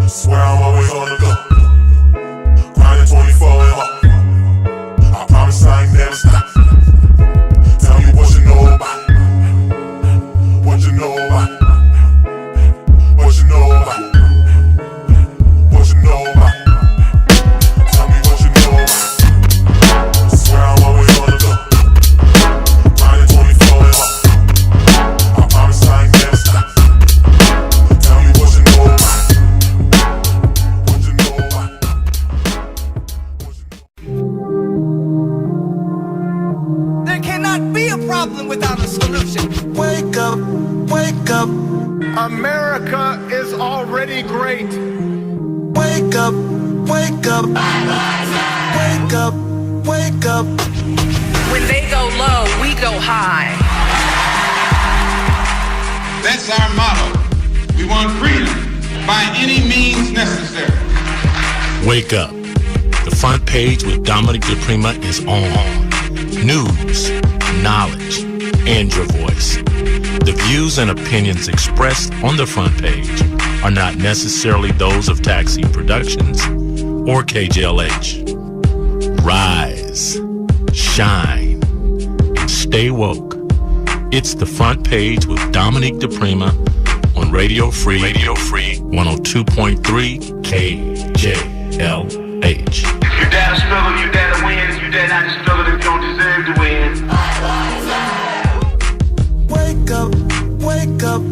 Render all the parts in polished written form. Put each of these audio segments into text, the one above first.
Swear I'm always on the go. Grinding 24 and up. I promise I ain't never stop. Tell me what you know about. What you know about. What you know about. What you know about. Tell me what you know about. Swear I'm always on the go. Grinding 24 and up. I promise I ain't never stop. Tell me what you know about. What you know about. There cannot be a problem without a solution. Wake up, wake up, America is already great. wake up, wake up, wake up, wake up. When they go low, we go high. That's our motto. We want freedom by any means necessary. Wake up. The front page with Dominic DePrima is on. News, knowledge, and your voice. The views and opinions expressed on the front page are not necessarily those of Taxi Productions or KJLH. Rise, shine, and stay woke. It's the front page with Dominic DePrima on Radio Free 102.3 KJLH. If you dare to struggle, you dare to win. If you dare not to struggle, then you don't deserve to win. Wake up, wake up.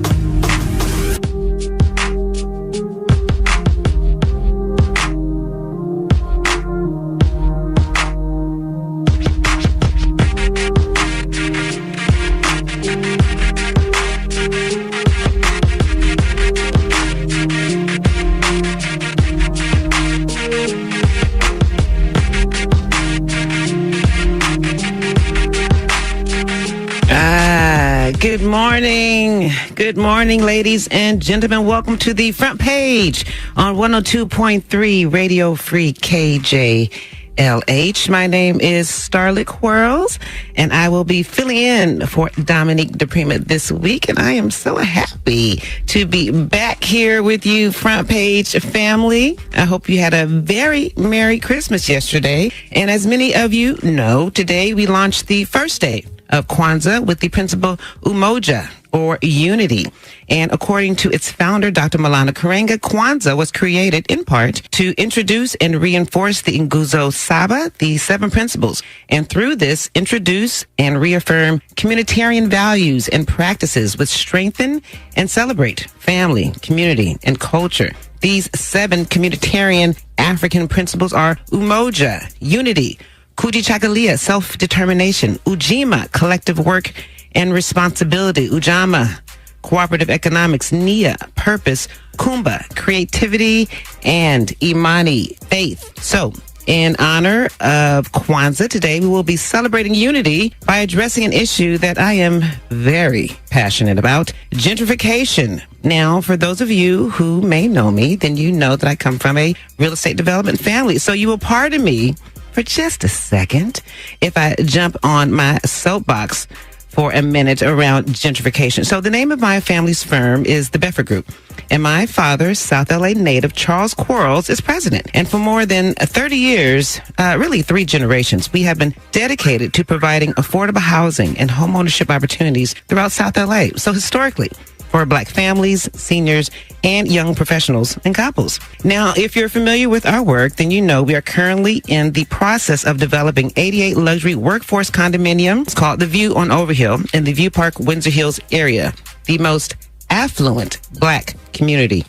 Good morning. Good morning, ladies and gentlemen. Welcome to the front page on 102.3 Radio Free KJLH. My name is Starlett Quarles, and I will be filling in for Dominic DePrima this week. And I am so happy to be back here with you, front page family. I hope you had a very Merry Christmas yesterday. And as many of you know, today we launched the first day of Kwanzaa with the principle Umoja, or unity. And according to its founder, Dr. Malana Karenga, Kwanzaa was created in part to introduce and reinforce the Nguzo Saba, the 7 principles, and through this, introduce and reaffirm communitarian values and practices which strengthen and celebrate family, community, and culture. These 7 communitarian African principles are Umoja, unity; Kujichagulia, self-determination; Ujima, collective work and responsibility; Ujama, cooperative economics; Nia, purpose; Kumba, creativity; and Imani, faith. So, in honor of Kwanzaa, today we will be celebrating unity by addressing an issue that I am very passionate about: gentrification. Now, for those of you who may know me, then you know that I come from a real estate development family. So you will pardon me for just a second if I jump on my soapbox for a minute around gentrification. So the name of my family's firm is the Beffer Group, and my father, South LA native Charles Quarles, is president. And for more than 30 years, really 3 generations, we have been dedicated to providing affordable housing and home ownership opportunities throughout South LA. So historically, for Black families, seniors, and young professionals and couples. Now, if you're familiar with our work, then you know we are currently in the process of developing 88 luxury workforce condominiums called The View on Overhill in the View Park, Windsor Hills area, the most affluent Black community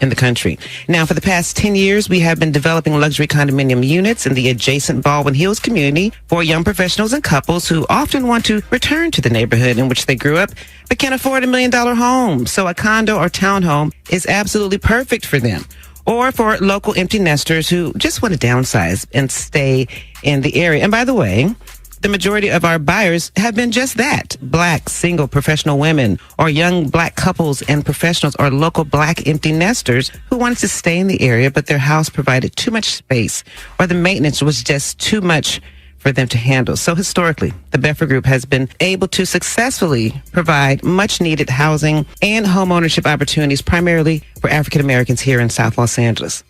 in the country. Now, for the past 10 years, we have been developing luxury condominium units in the adjacent Baldwin Hills community for young professionals and couples who often want to return to the neighborhood in which they grew up but can't afford $1 million home. So a condo or townhome is absolutely perfect for them. Or for local empty nesters who just want to downsize and stay in the area. And by the way, the majority of our buyers have been just that: Black, single, professional women, or young Black couples and professionals, or local Black empty nesters who wanted to stay in the area, but their house provided too much space, or the maintenance was just too much for them to handle. So historically, the Beffer Group has been able to successfully provide much needed housing and home ownership opportunities, primarily for African Americans here in South Los Angeles.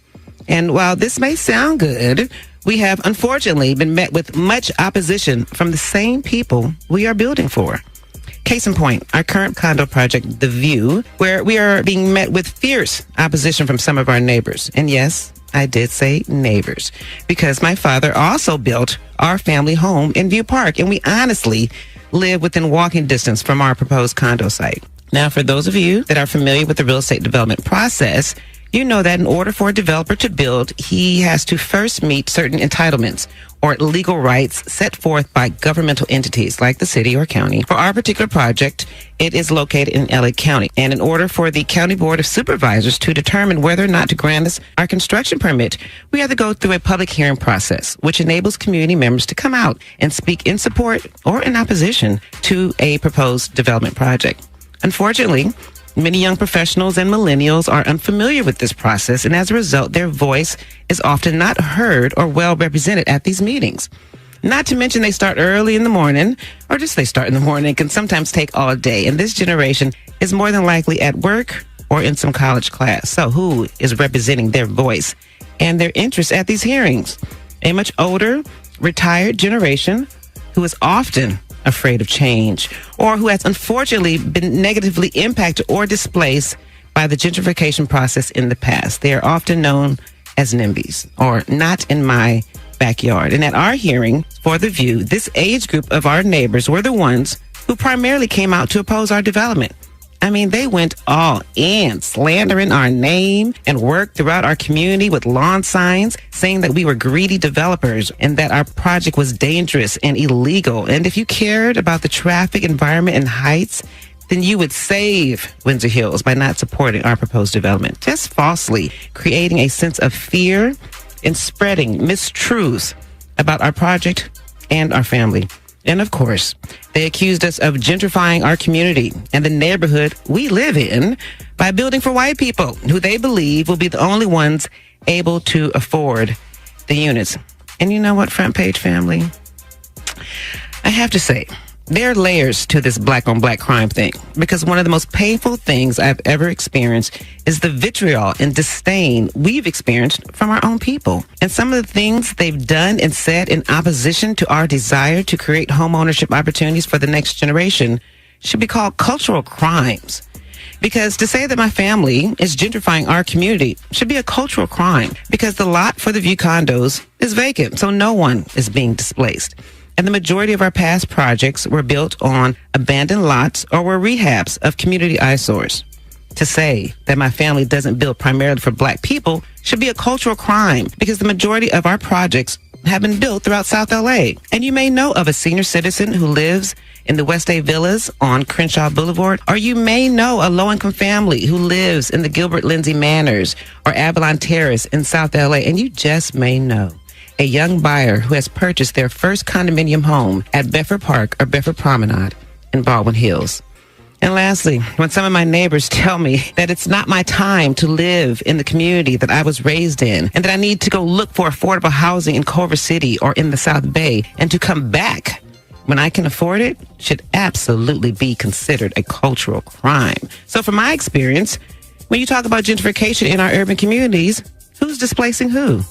And while this may sound good, we have unfortunately been met with much opposition from the same people we are building for. Case in point, our current condo project, The View, where we are being met with fierce opposition from some of our neighbors. And yes, I did say neighbors, because my father also built our family home in View Park, and we honestly live within walking distance from our proposed condo site. Now, for those of you that are familiar with the real estate development process, you know that in order for a developer to build, he has to first meet certain entitlements or legal rights set forth by governmental entities like the city or county. For our particular project, it is located in LA County. And in order for the County Board of Supervisors to determine whether or not to grant us our construction permit, we have to go through a public hearing process, which enables community members to come out and speak in support or in opposition to a proposed development project. Unfortunately, many young professionals and millennials are unfamiliar with this process, and as a result, their voice is often not heard or well represented at these meetings. Not to mention they start early in the morning, or just they start in the morning. It can sometimes take all day, and this generation is more than likely at work or in some college class. So who is representing their voice and their interests at these hearings? A much older, retired generation who is often afraid of change, or who has unfortunately been negatively impacted or displaced by the gentrification process in the past. They are often known as NIMBYs, or not in my backyard. And at our hearing for The View, this age group of our neighbors were the ones who primarily came out to oppose our development. I mean, they went all in, slandering our name, and worked throughout our community with lawn signs saying that we were greedy developers and that our project was dangerous and illegal. And if you cared about the traffic, environment, and heights, then you would save Windsor Hills by not supporting our proposed development, just falsely creating a sense of fear and spreading mistruths about our project and our family. And of course, they accused us of gentrifying our community and the neighborhood we live in by building for white people who they believe will be the only ones able to afford the units. And you know what, Front Page family? I have to say, there are layers to this black on black crime thing, because one of the most painful things I've ever experienced is the vitriol and disdain we've experienced from our own people. And some of the things they've done and said in opposition to our desire to create home ownership opportunities for the next generation should be called cultural crimes. Because to say that my family is gentrifying our community should be a cultural crime, because the lot for the View condos is vacant, so no one is being displaced. And the majority of our past projects were built on abandoned lots or were rehabs of community eyesores. To say that my family doesn't build primarily for black people should be a cultural crime, because the majority of our projects have been built throughout South LA. And you may know of a senior citizen who lives in the West Bay Villas on Crenshaw Boulevard, or you may know a low-income family who lives in the Gilbert Lindsay Manors or Avalon Terrace in South LA, and you just may know a young buyer who has purchased their first condominium home at Bedford Park or Bedford Promenade in Baldwin Hills. And lastly, when some of my neighbors tell me that it's not my time to live in the community that I was raised in, and that I need to go look for affordable housing in Culver City or in the South Bay, and to come back when I can afford it, should absolutely be considered a cultural crime. So from my experience, when you talk about gentrification in our urban communities, who's displacing who?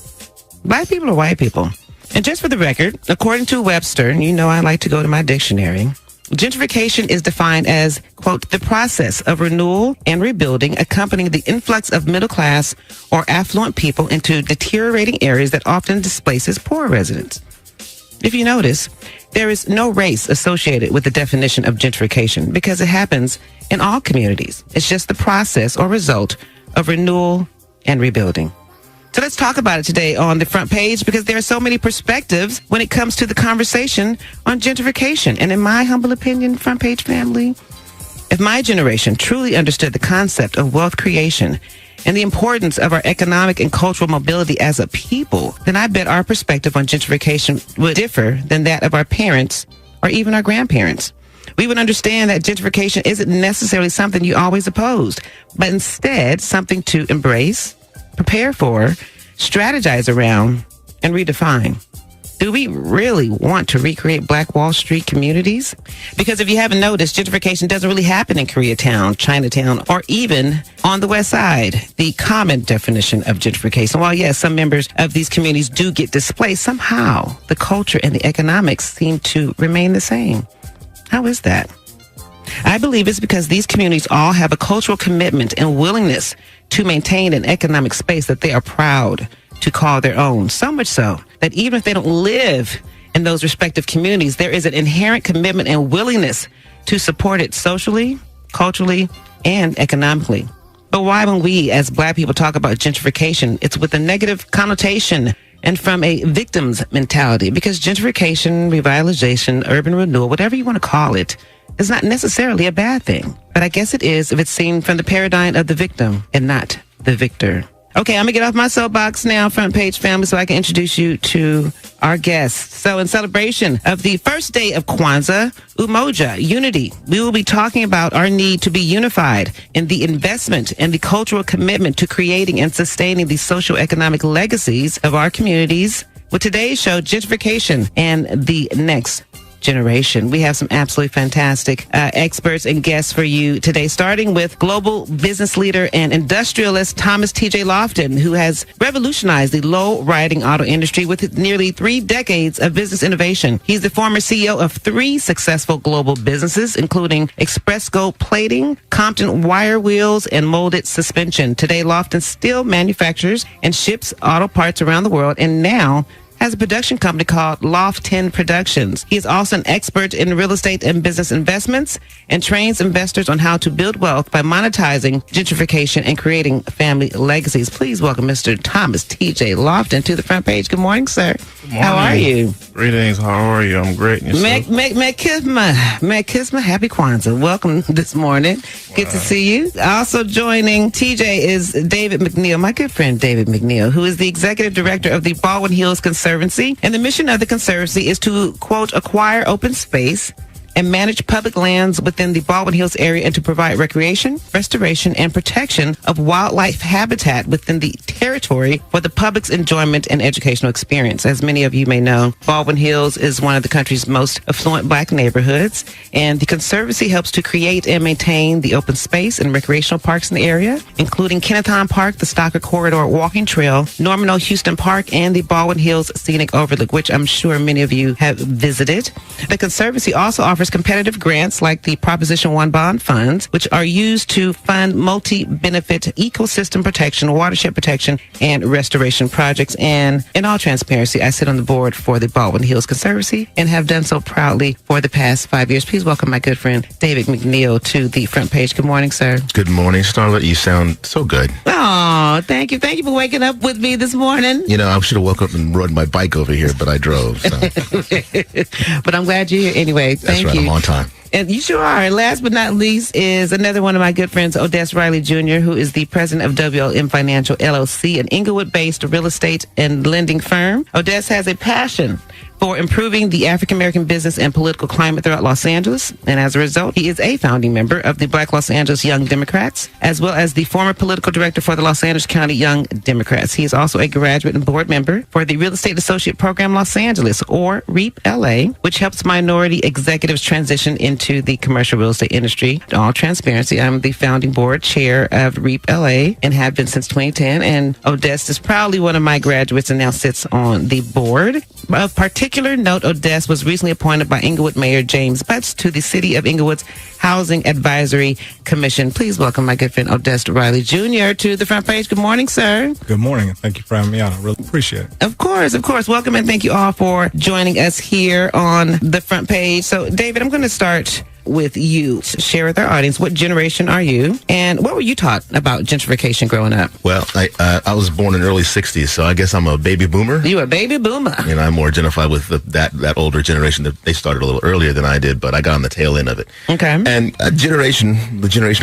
Black people or white people? And just for the record, according to Webster, and you know I like to go to my dictionary, gentrification is defined as, quote, the process of renewal and rebuilding accompanying the influx of middle class or affluent people into deteriorating areas that often displaces poor residents. If you notice, there is no race associated with the definition of gentrification, because it happens in all communities. It's just the process or result of renewal and rebuilding. So let's talk about it today on the Front Page, because there are so many perspectives when it comes to the conversation on gentrification. And in my humble opinion, Front Page family, if my generation truly understood the concept of wealth creation and the importance of our economic and cultural mobility as a people, then I bet our perspective on gentrification would differ than that of our parents or even our grandparents. We would understand that gentrification isn't necessarily something you always opposed, but instead something to embrace, prepare for, strategize around, and redefine. Do we really want to recreate Black Wall Street communities? Because if you haven't noticed, gentrification doesn't really happen in Koreatown, Chinatown, or even on the West Side. The common definition of gentrification, while yes, some members of these communities do get displaced, somehow the culture and the economics seem to remain the same. How is that? I believe it's because these communities all have a cultural commitment and willingness to maintain an economic space that they are proud to call their own. So much so that even if they don't live in those respective communities, there is an inherent commitment and willingness to support it socially, culturally, and economically. But why, when we as Black people talk about gentrification, it's with a negative connotation and from a victim's mentality? Because gentrification, revitalization, urban renewal, whatever you want to call it, is not necessarily a bad thing. But I guess it is if it's seen from the paradigm of the victim and not the victor. Okay, I'm going to get off my soapbox now, Front Page family, so I can introduce you to our guests. So in celebration of the first day of Kwanzaa, Umoja, Unity, we will be talking about our need to be unified in the investment and the cultural commitment to creating and sustaining the socioeconomic legacies of our communities with today's show, Gentrification and the Next Generation. We have some absolutely fantastic experts and guests for you today, starting with global business leader and industrialist Tj Lofton, who has revolutionized the low-riding auto industry with nearly 3 decades of business innovation. He's the former CEO of 3 successful global businesses, including Expressco Plating, Compton Wire Wheels, and Molded Suspension. Today, Lofton still manufactures and ships auto parts around the world, and now has a production company called Loftin Productions. He is also an expert in real estate and business investments and trains investors on how to build wealth by monetizing gentrification and creating family legacies. Please welcome Mr. Tj Lofton to the Front Page. Good morning, sir. Good morning. How are you? Greetings. How are you? I'm great. Mekisma. Happy Kwanzaa. Welcome this morning. Good to see you. Also joining TJ is David McNeill, my good friend David McNeill, who is the executive director of the Baldwin Hills Conservancy. And the mission of the Conservancy is to, quote, acquire open space and manage public lands within the Baldwin Hills area and to provide recreation, restoration, and protection of wildlife habitat within the territory for the public's enjoyment and educational experience. As many of you may know, Baldwin Hills is one of the country's most affluent Black neighborhoods, and the Conservancy helps to create and maintain the open space and recreational parks in the area, including Kennethon Park, the Stocker Corridor Walking Trail, Norman O. Houston Park, and the Baldwin Hills Scenic Overlook, which I'm sure many of you have visited. The Conservancy also offers competitive grants like the Proposition 1 bond funds, which are used to fund multi-benefit ecosystem protection, watershed protection, and restoration projects. And in all transparency, I sit on the board for the Baldwin Hills Conservancy and have done so proudly for the past 5 years. Please welcome my good friend David McNeill to the Front Page. Good morning, sir. Good morning, Starlett. You sound so good. Oh, thank you. Thank you for waking up with me this morning. You know, I should have woke up and rode my bike over here, but I drove. So. But I'm glad you're here anyway. Thank you. I'm on time. And you sure are. And last but not least is another one of my good friends, Odest Riley Jr., who is the president of WLM Financial LLC, an Inglewood-based real estate and lending firm. Odest has a passion for improving the African-American business and political climate throughout Los Angeles. And as a result, he is a founding member of the Black Los Angeles Young Democrats, as well as the former political director for the Los Angeles County Young Democrats. He is also a graduate and board member for the Real Estate Associate Program Los Angeles, or REAP LA, which helps minority executives transition into the commercial real estate industry. In all transparency, I'm the founding board chair of REAP LA and have been since 2010. And Odest is proudly one of my graduates and now sits on the board. Of particular note, Odest was recently appointed by Inglewood Mayor James Butts to the City of Inglewood's Housing Advisory Commission. Please welcome my good friend Odest Riley Jr. to the Front Page. Good morning, sir. Good morning, and thank you for having me on. I really appreciate it. Of course. Welcome, and thank you all for joining us here on the Front Page. So, David, I'm going to start with you. Share with our audience, what generation are you, and what were you taught about gentrification growing up? Well, I was born in early 60s, so I guess I'm a baby boomer. You a baby boomer. And I more identify with that older generation. That they started a little earlier than I did, but I got on the tail end of it. Okay. And the generation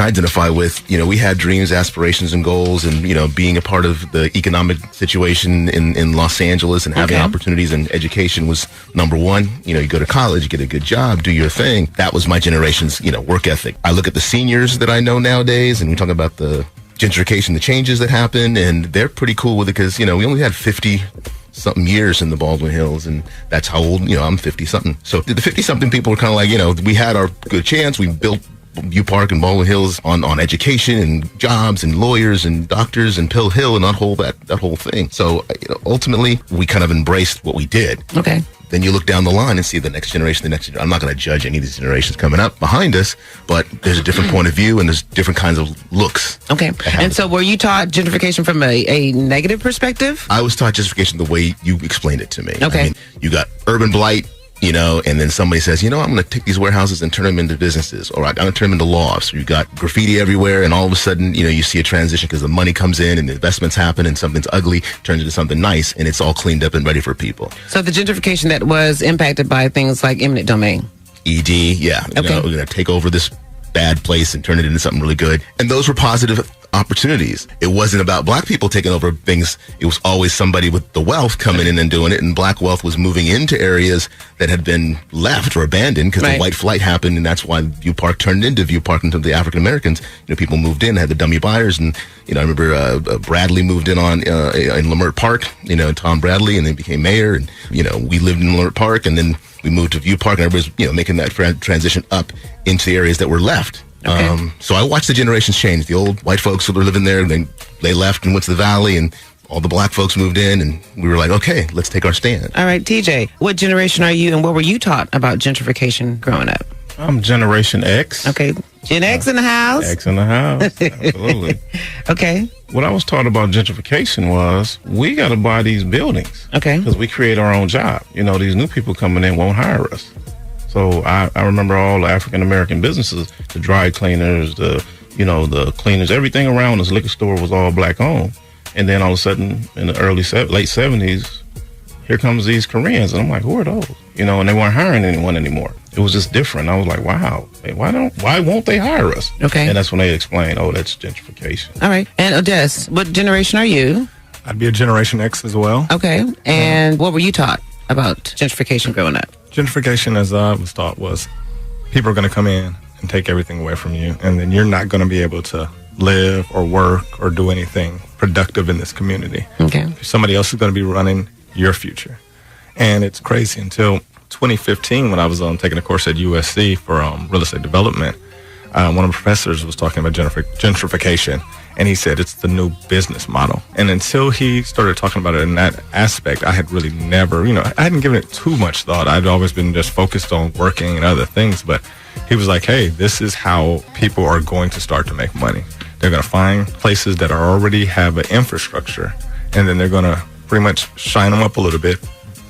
I identify with, we had dreams, aspirations, and goals, and, being a part of the economic situation in Los Angeles and having opportunities and education was number one. You go to college, get a good job, do your thing. That was my generation's, work ethic. I look at the seniors that I know nowadays, and we talk about the gentrification, the changes that happen, and they're pretty cool with it because, we only had 50 something years in the Baldwin Hills, and that's how old, I'm 50-something. So the 50-something people were kind of like, we had our good chance. We built View Park and Baldwin Hills on education and jobs and lawyers and doctors and Pill Hill and that whole thing. So ultimately, we kind of embraced what we did. Okay. Then you look down the line and see the next generation, I'm not going to judge any of these generations coming up behind us, but there's a different point of view and there's different kinds of looks. Okay. And so were you taught gentrification from a negative perspective? I was taught gentrification the way you explained it to me. Okay. I mean, you got urban blight, and then somebody says, I'm going to take these warehouses and turn them into businesses, or I'm going to turn them into lofts. You got graffiti everywhere, and all of a sudden, you see a transition because the money comes in and the investments happen, and something's ugly turns into something nice, and it's all cleaned up and ready for people. So the gentrification that was impacted by things like eminent domain. ED, yeah. Okay. We're going to take over this bad place and turn it into something really good. And those were positive opportunities. It wasn't about black people taking over things. It was always somebody with the wealth coming in and doing it, and black wealth was moving into areas that had been left or abandoned because the white flight happened, and that's why View Park turned into View Park into the African Americans. People moved in, had the dummy buyers, and I remember Bradley moved in Lamert Park, and Tom Bradley, and then became mayor, and we lived in Lamert Park, and then we moved to View Park, and everybody's making that transition up into the areas that were left. Okay. So I watched the generations change. The old white folks who were living there, they left and went to the valley, and all the black folks moved in, and we were like, okay, let's take our stand. All right, TJ, what generation are you, and what were you taught about gentrification growing up? I'm Generation X. Okay, Gen X in the house. X in the house, absolutely. Okay. What I was taught about gentrification was we got to buy these buildings. Okay. Because we create our own job. These new people coming in won't hire us. So I remember all the African-American businesses, the dry cleaners, the cleaners, everything around this liquor store was all black owned. And then all of a sudden, in the late 70s, here comes these Koreans. And I'm like, who are those? And they weren't hiring anyone anymore. It was just different. I was like, wow, why won't they hire us? Okay. And that's when they explained, that's gentrification. All right. And Odest, what generation are you? I'd be a Generation X as well. Okay. And what were you taught about gentrification growing up? Gentrification, as I was taught, was people are going to come in and take everything away from you, and then you're not going to be able to live or work or do anything productive in this community. Okay. Somebody else is going to be running your future. And it's crazy. Until 2015, when I was taking a course at USC for real estate development, one of the professors was talking about gentrification, and he said it's the new business model. And until he started talking about it in that aspect, I had really never, I hadn't given it too much thought. I'd always been just focused on working and other things. But he was like, hey, this is how people are going to start to make money. They're going to find places that already have an infrastructure, and then they're going to pretty much shine them up a little bit,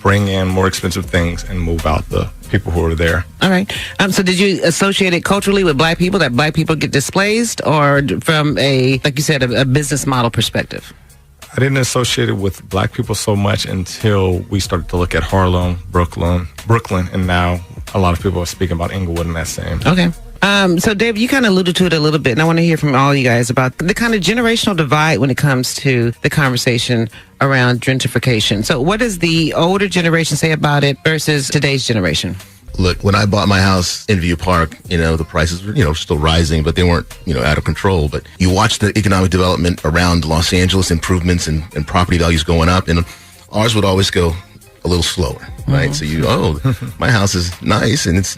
bring in more expensive things, and move out the people who are there. All right. So did you associate it culturally with black people, that black people get displaced, or from like you said, a business model perspective? I didn't associate it with black people so much until we started to look at Harlem, Brooklyn, and now a lot of people are speaking about Inglewood and that same. Okay. So, Dave, you kind of alluded to it a little bit, and I want to hear from all you guys about the kind of generational divide when it comes to the conversation around gentrification. So what does the older generation say about it versus today's generation? Look, when I bought my house in View Park, the prices were, still rising, but they weren't, out of control. But you watch the economic development around Los Angeles, improvements and property values going up, and ours would always go a little slower, right? So my house is nice, and it's,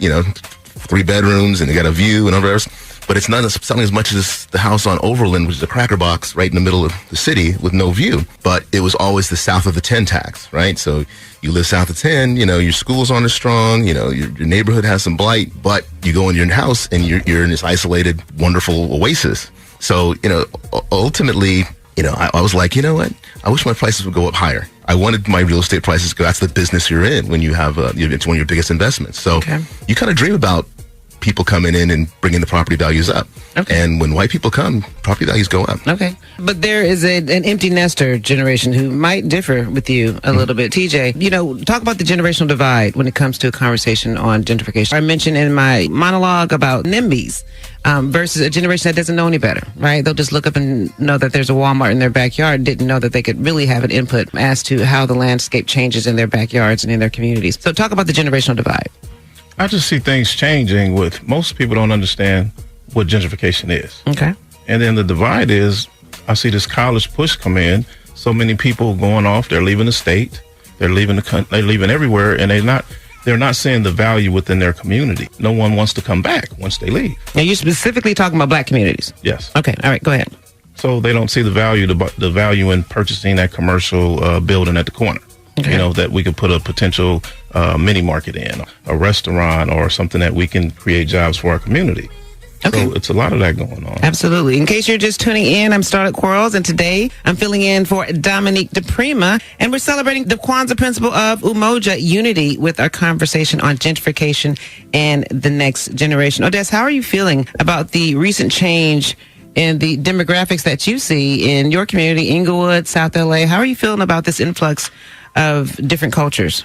3 bedrooms, and it got a view and all that. But it's not selling as much as the house on Overland, which is a cracker box right in the middle of the city with no view. But it was always the south of the 10 tax, right? So you live south of 10, your schools aren't as strong, your neighborhood has some blight, but you go in your house and you're in this isolated, wonderful oasis. So, ultimately, I was like, what? I wish my prices would go up higher. I wanted my real estate prices to go. That's the business you're in when you have, it's one of your biggest investments. So you kind of dream about people coming in and bringing the property values up. Okay. And when white people come, property values go up. Okay. But there is an empty nester generation who might differ with you a little bit. TJ, talk about the generational divide when it comes to a conversation on gentrification. I mentioned in my monologue about NIMBYs versus a generation that doesn't know any better, right? They'll just look up and know that there's a Walmart in their backyard and didn't know that they could really have an input as to how the landscape changes in their backyards and in their communities. So talk about the generational divide. I just see things changing with most people don't understand what gentrification is. Okay. And then the divide is, I see this college push come in. So many people going off, they're leaving the state. They're leaving they're leaving everywhere, and they're not seeing the value within their community. No one wants to come back once they leave. Now, you're specifically talking about black communities. Yes. Okay. All right. Go ahead. So they don't see the value in purchasing that commercial building at the corner. Okay. You know, that we could put a potential mini market in, a restaurant, or something that we can create jobs for our community. Okay. So it's a lot of that going on. Absolutely. In case you're just tuning in, I'm Starlett Quarles, and today I'm filling in for Dominique DePrima, and we're celebrating the Kwanzaa principle of Umoja, unity, with our conversation on gentrification and the next generation. Odest, how are you feeling about the recent change in the demographics that you see in your community, Inglewood, South LA? How are you feeling about this influx of different cultures?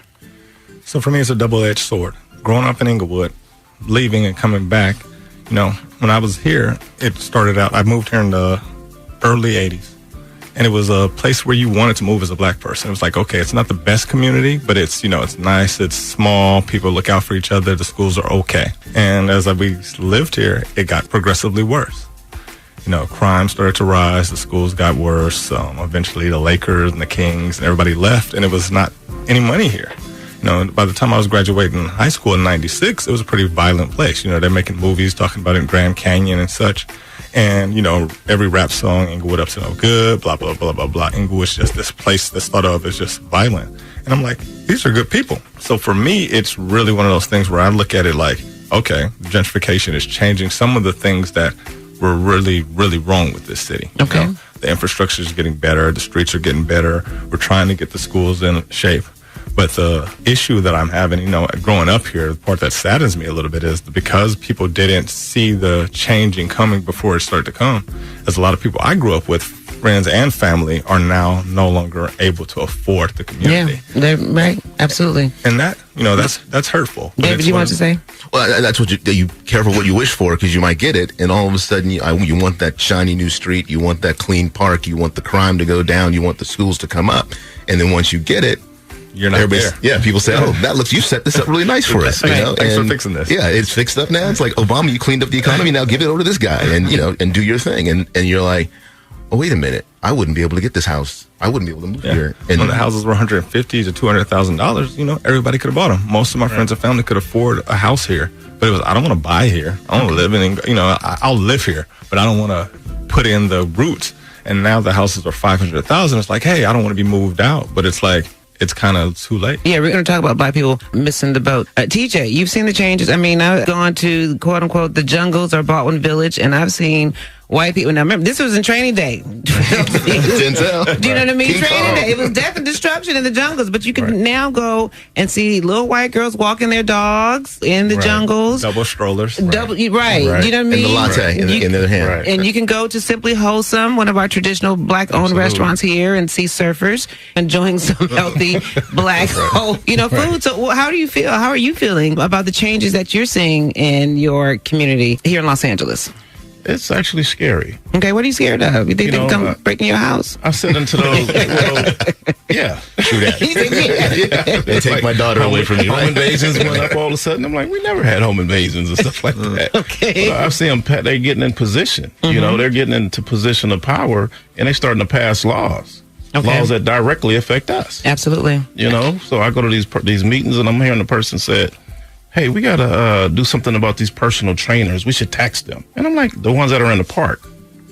So for me, it's a double-edged sword. Growing up in Inglewood, leaving and coming back, you know, when I was here, it started out, I moved here in the early 80s. And it was a place where you wanted to move as a black person. It was like, okay, it's not the best community, but it's, you know, it's nice, it's small, people look out for each other, the schools are okay. And as we lived here, it got progressively worse. You know, crime started to rise, the schools got worse. Eventually the Lakers and the Kings and everybody left, and it was not any money here. You know, by the time I was graduating high school in 96, it was a pretty violent place. You know, they're making movies talking about it in Grand Canyon and such. And, you know, every rap song, Inglewood up to no good, blah, blah, blah, blah, blah. Inglewood's just this place that's thought of as just violent. And I'm like, these are good people. So for me, it's really one of those things where I look at it like, okay, gentrification is changing some of the things that were really, really wrong with this city. Okay. You know, the infrastructure is getting better. The streets are getting better. We're trying to get the schools in shape. But the issue that I'm having, you know, growing up here, the part that saddens me a little bit is because people didn't see the changing coming before it started to come, as a lot of people I grew up with, friends and family, are now no longer able to afford the community. Yeah, they're right. Absolutely. And that, you know, that's hurtful. David, you want to say? Well, that's what you careful what you wish for, because you might get it, and all of a sudden you want that shiny new street, you want that clean park, you want the crime to go down, you want the schools to come up, and then once you get it, you're not there. Yeah, people say, "Oh, you set this up really nice for us." You know? Thanks for fixing this. Yeah, it's fixed up now. It's like, Obama, you cleaned up the economy. Now give it over to this guy, and you know, and do your thing. And you're like, oh, wait a minute, I wouldn't be able to get this house. I wouldn't be able to move here. And when the houses were $150,000 to $200,000, you know, everybody could have bought them. Most of my friends and family could afford a house here, but it was, I don't want to buy here. I want to live in, you know, I'll live here, but I don't want to put in the roots. And now the houses are $500,000. It's like, hey, I don't want to be moved out, but it's like, it's kind of too late. Yeah, we're going to talk about black people missing the boat. TJ, you've seen the changes. I mean, I've gone to, quote unquote, the jungles or Baldwin Village, and I've seen white people. Now, remember, this was in training day. Do you know what I mean? King Training Karl. day. It was death and destruction in the jungles, but you can now go and see little white girls walking their dogs in the jungles. Double strollers. Double, right. You know what I mean? And the latte in their hand. And you can go to Simply Wholesome, one of our traditional black-owned restaurants here, and see surfers enjoying some healthy black, food. So, how do you feel? How are you feeling about the changes that you're seeing in your community here in Los Angeles? It's actually scary. Okay, what are you scared of? You think they can come breaking your house? I sit into those. Yeah, true that. They take my daughter away from me. Home invasions went up all of a sudden. I'm like, we never had home invasions and stuff like that. Okay, but I see them. They're getting in position. You know, they're getting into position of power, and they're starting to pass laws. Laws that directly affect us. Absolutely. You know, so I go to these meetings, and I'm hearing the person said, hey, we got to do something about these personal trainers. We should tax them. And I'm like, the ones that are in the park.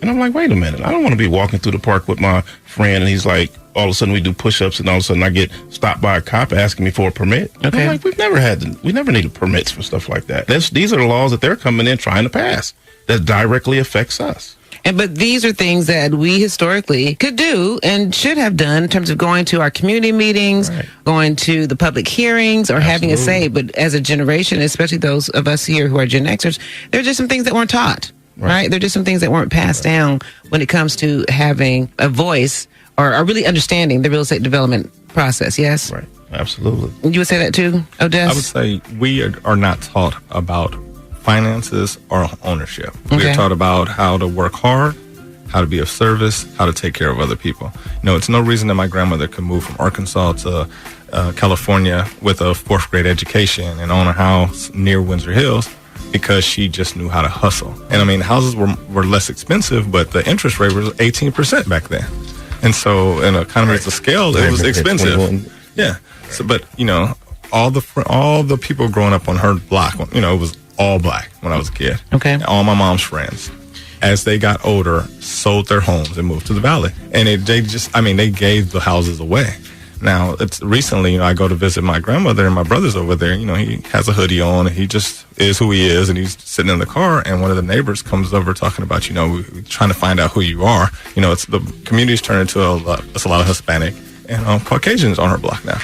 And I'm like, wait a minute. I don't want to be walking through the park with my friend, and he's like, all of a sudden we do push-ups, and all of a sudden I get stopped by a cop asking me for a permit. Okay. I'm like, we never needed permits for stuff like that. These are the laws that they're coming in trying to pass that directly affects us. But these are things that we historically could do and should have done in terms of going to our community meetings, going to the public hearings, or having a say. But as a generation, especially those of us here who are Gen Xers, there are just some things that weren't taught, right? There are just some things that weren't passed down when it comes to having a voice or really understanding the real estate development process, yes? Right, absolutely. You would say that too, Odest? I would say we are not taught about finances or ownership. We're taught about how to work hard, how to be of service, how to take care of other people. You know, it's no reason that my grandmother could move from Arkansas to California with a 4th grade education and own a house near Windsor Hills, because she just knew how to hustle. And I mean, houses were less expensive, but the interest rate was 18% back then. And so in economies of scale, it was expensive. Yeah. So, but all the people growing up on her block, it was all black when I was a kid. Okay. And all my mom's friends, as they got older, sold their homes and moved to the valley. And they gave the houses away. Now, it's recently, I go to visit my grandmother and my brother's over there. He has a hoodie on and he just is who he is, and he's sitting in the car, and one of the neighbors comes over talking about, we're trying to find out who you are. It's the community's turned into a lot of Hispanic and Caucasians on her block now.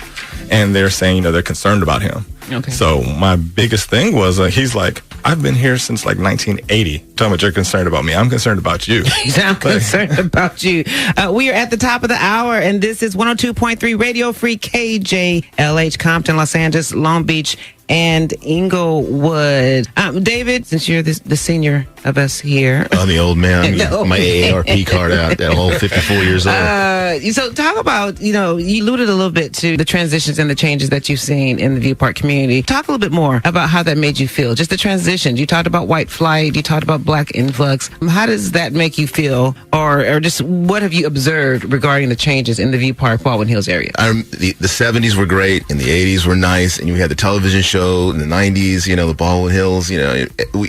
And they're saying, they're concerned about him. Okay. So my biggest thing was, he's like, I've been here since like 1980. Tell me you're concerned about me. I'm concerned about you. I'm concerned about you. We are at the top of the hour, and this is 102.3 Radio Free KJLH, Compton, Los Angeles, Long Beach, and Inglewood. David, since you're the senior of us here. I'm the old man. My AARP card out at all 54 years old. So talk about, you alluded a little bit to the transitions and the changes that you've seen in the View Park community. Talk a little bit more about how that made you feel. Just the transitions. You talked about white flight. You talked about black influx. How does that make you feel? Or just what have you observed regarding the changes in the View Park, Baldwin Hills area? The 70s were great, and the 80s were nice, and you had the television show in the 90s, the Baldwin Hills,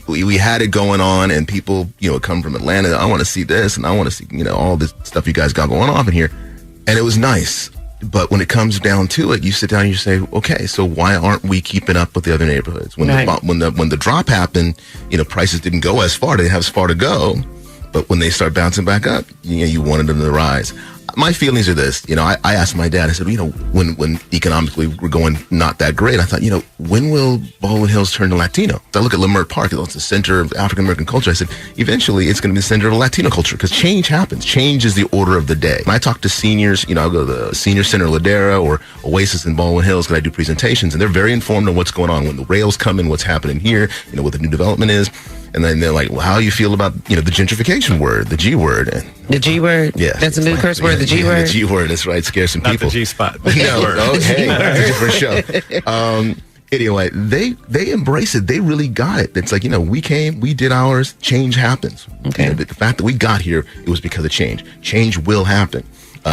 we had it going on, and people, come from Atlanta. I want to see this, and I want to see, all this stuff you guys got going on in here. And it was nice. But when it comes down to it, you sit down and you say, okay, so why aren't we keeping up with the other neighborhoods? When the drop happened, prices didn't go as far. They didn't have as far to go. But when they start bouncing back up, you wanted them to rise. My feelings are this, I asked my dad, I said, when economically we're going not that great, I thought, when will Baldwin Hills turn to Latino? So I look at Leimert Park, it's the center of African-American culture. I said, eventually it's going to be the center of Latino culture, because change happens. Change is the order of the day. When I talk to seniors, I'll go to the Senior Center Ladera or Oasis in Baldwin Hills, because I do presentations, and they're very informed on what's going on, when the rails come in, what's happening here, what the new development is. And then they're like, well, how do you feel about, the gentrification word, the G word? And the G word? Yeah. That's a new curse word, the G word? The G word, that's right. Scares some Not people. the G spot. No, hey, that's a different show. Anyway, they embrace it. They really got it. It's like, we came, we did ours, change happens. Okay. The fact that we got here, it was because of change. Change will happen.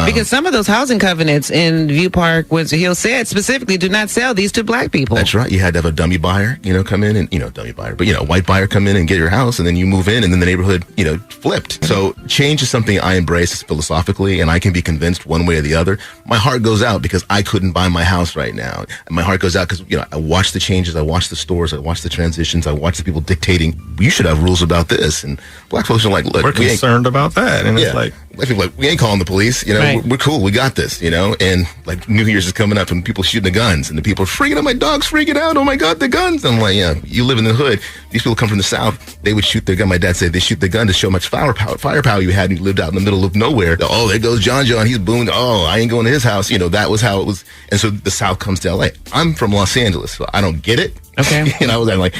Because some of those housing covenants in View Park, Windsor Hills said specifically do not sell these to black people. That's right. You had to have a dummy buyer, come in and, dummy buyer, but, white buyer come in and get your house, and then you move in, and then the neighborhood, flipped. So change is something I embrace philosophically, and I can be convinced one way or the other. My heart goes out because I couldn't buy my house right now. And my heart goes out because, I watch the changes, I watch the stores, I watch the transitions, I watch the people dictating, you should have rules about this. And black folks are like, look, we're concerned about that. And it's like, black people are like, we ain't calling the police, Right. We're cool, we got this, and like New Year's is coming up and people shooting the guns, and the people are freaking out, my dog's freaking out, oh my God, the guns. I'm like, yeah, you live in the hood. These people come from the South, they would shoot their gun. My dad said they shoot the gun to show how much firepower you had, and you lived out in the middle of nowhere. Oh, there goes John, he's booming. Oh, I ain't going to his house. That was how it was. And so the South comes to LA. I'm from Los Angeles, so I don't get it. Okay. And I was like,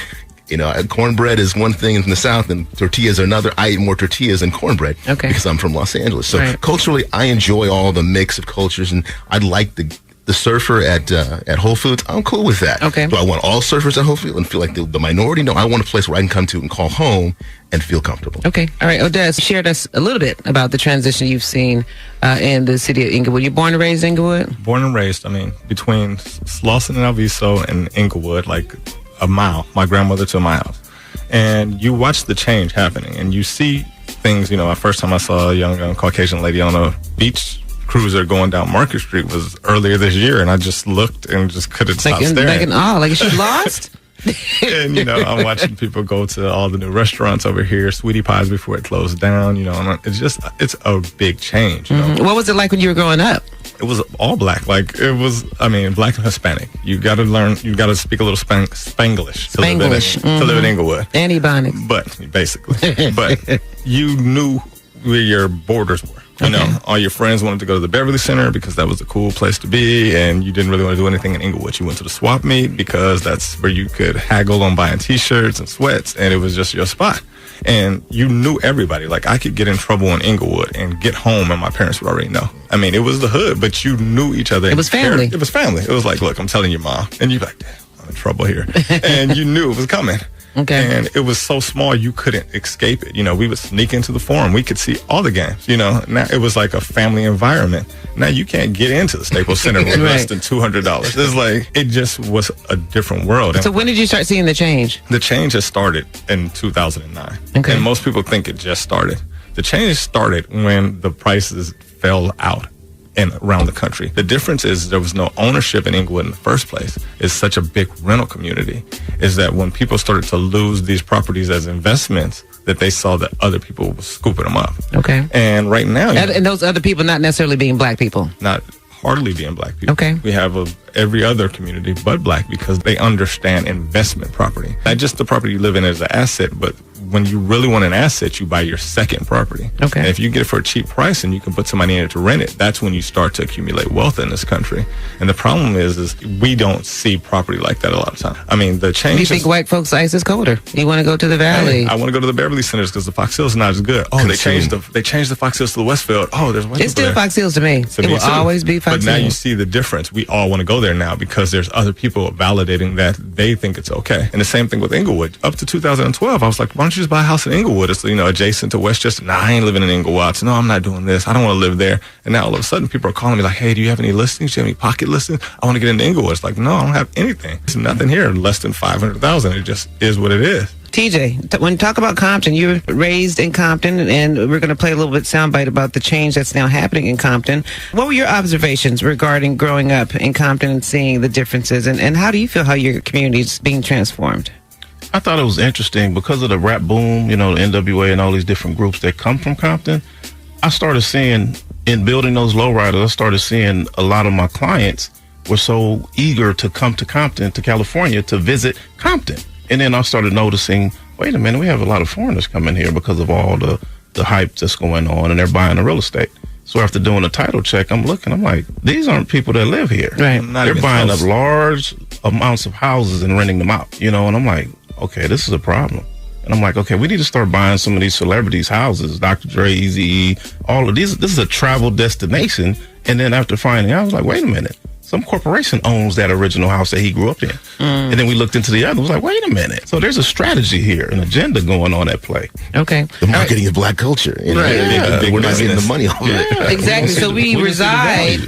cornbread is one thing in the South and tortillas are another. I eat more tortillas than cornbread because I'm from Los Angeles. So culturally, I enjoy all the mix of cultures, and I like the surfer at Whole Foods. I'm cool with that. Okay. Do I want all surfers at Whole Foods and feel like the minority? No, I want a place where I can come to and call home and feel comfortable. Okay. All right. Odest, shared us a little bit about the transition you've seen in the city of Inglewood. You born and raised in Inglewood? Born and raised, between Slauson and Alviso and Inglewood, like a mile, my grandmother to my house. And you watch the change happening, and you see things, the first time I saw a young Caucasian lady on a beach cruiser going down Market Street was earlier this year, and I just looked and just couldn't stop staring. Like she lost? And, I'm watching people go to all the new restaurants over here, Sweetie Pies before it closed down, it's a big change. What was it like when you were growing up? It was all black. Like, it was, black and Hispanic. You got to speak a little Spanglish to live in Inglewood. And Ebonics. But, basically. But you knew where your borders were. All your friends wanted to go to the Beverly Center because that was the cool place to be, and you didn't really want to do anything in Inglewood. You went to the swap meet because that's where you could haggle on buying T-shirts and sweats, and it was just your spot. And you knew everybody. Like, I could get in trouble in Inglewood and get home, and my parents would already know. It was the hood, but you knew each other. It was family. It was family. It was like, look, I'm telling your mom. And you'd be like, damn, I'm in trouble here. And you knew it was coming. Okay. And it was so small you couldn't escape it. You know, we would sneak into the Forum. We could see all the games. You know, now it was like a family environment. Now you can't get into the Staples Center with less than $200. It's like, it just was a different world. So when did you start seeing the change? The change has started in 2009. Okay. And most people think it just started. The change started when the prices fell out and around the country. The difference is there was no ownership in Inglewood in the first place. It's such a big rental community. Is that when people started to lose these properties as investments, that they saw that other people were scooping them up. Okay. And right now, and those other people not necessarily being black people. Not hardly being black people. Okay. We have every other community but black because they understand investment property. Not just the property you live in as an asset, but when you really want an asset, you buy your second property. Okay. And if you get it for a cheap price and you can put some money in it to rent it, that's when you start to accumulate wealth in this country. And the problem is we don't see property like that a lot of times. I mean, the change. You think white folks' ice is colder? You want to go to the Valley? Hey, I want to go to the Beverly Centers because the Fox Hills is not as good. Oh, they changed the Fox Hills to the Westfield. Oh, there's white It's people still there. Fox Hills to me. It will always be Fox Hills. But now you see the difference. We all want to go there now because there's other people validating that they think it's okay. And the same thing with Inglewood. Up to 2012, I was like, why don't you just buy a house in Inglewood? It's, you know, adjacent to Westchester. Nah, I ain't living in Inglewood. So, no, I'm not doing this. I don't want to live there. And now all of a sudden, people are calling me like, hey, do you have any listings? Do you have any pocket listings? I want to get into Inglewood. It's like, no, I don't have anything. There's nothing here less than $500,000. It just is what it is. TJ, when you talk about Compton, you were raised in Compton, and we're going to play a little bit soundbite about the change that's now happening in Compton. What were your observations regarding growing up in Compton and seeing the differences, and how do you feel how your community is being transformed? I thought it was interesting because of the rap boom, you know, the NWA and all these different groups that come from Compton. I started seeing, in building those lowriders, I started seeing a lot of my clients were so eager to come to Compton, to California, to visit Compton. And then I started noticing, wait a minute, we have a lot of foreigners coming here because of all the hype that's going on, and they're buying the real estate. So after doing a title check, I'm like, these aren't people that live here. Right. They're buying up large amounts of houses and renting them out, you know, and I'm like, okay, this is a problem. And I'm like, okay, we need to start buying some of these celebrities' houses, Dr. Dre, Eazy-E, all of these. This is a travel destination. And then after finding out, I was like, wait a minute. Some corporation owns that original house that he grew up in. And then we looked into the other. I was like, wait a minute. So there's a strategy here, an agenda going on at play. Okay. The marketing of black culture. You know? Right. Yeah, we're not getting the money off of it. Exactly. So we reside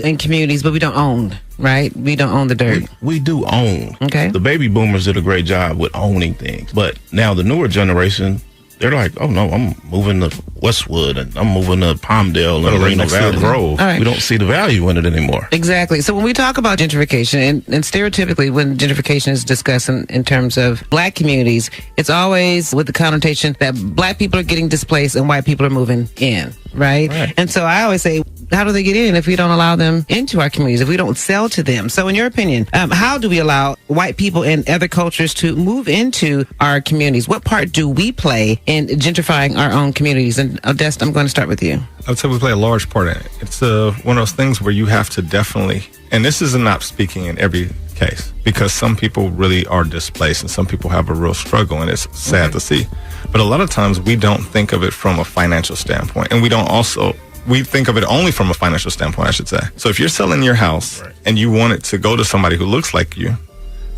in communities, but we don't own, right? We don't own the dirt. We do own. Okay. The baby boomers did a great job with owning things. But now the newer generation, they're like, oh no, I'm moving to Westwood and I'm moving to Palmdale and Reno Valley Grove. Right. We don't see the value in it anymore. Exactly. So when we talk about gentrification, and stereotypically when gentrification is discussed in terms of black communities, it's always with the connotation that black people are getting displaced and white people are moving in, right? And so I always say, how do they get in if we don't allow them into our communities, if we don't sell to them? So in your opinion, how do we allow white people and other cultures to move into our communities? What part do we play in gentrifying our own communities? And Odest, I'm going to start with you. I would say we play a large part in it. It's one of those things where you have to definitely, and this is not speaking in every case, because some people really are displaced and some people have a real struggle, and it's sad to see. But a lot of times we don't think of it from a financial standpoint, and we think of it only from a financial standpoint, I should say. So if you're selling your house and you want it to go to somebody who looks like you,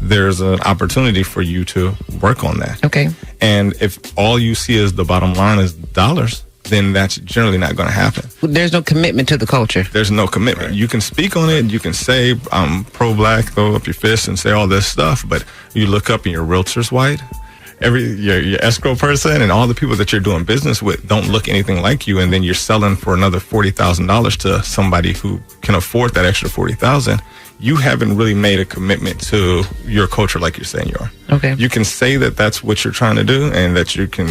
there's an opportunity for you to work on that. Okay. And if all you see is the bottom line is dollars, then that's generally not going to happen. There's no commitment to the culture. There's no commitment. You can speak on it. You can say, I'm pro-black, throw up your fist and say all this stuff. But you look up and your realtor's white. Your escrow person and all the people that you're doing business with don't look anything like you, and then you're selling for another $40,000 to somebody who can afford that extra $40,000. You haven't really made a commitment to your culture like you're saying you are. Okay. You can say that that's what you're trying to do and that you can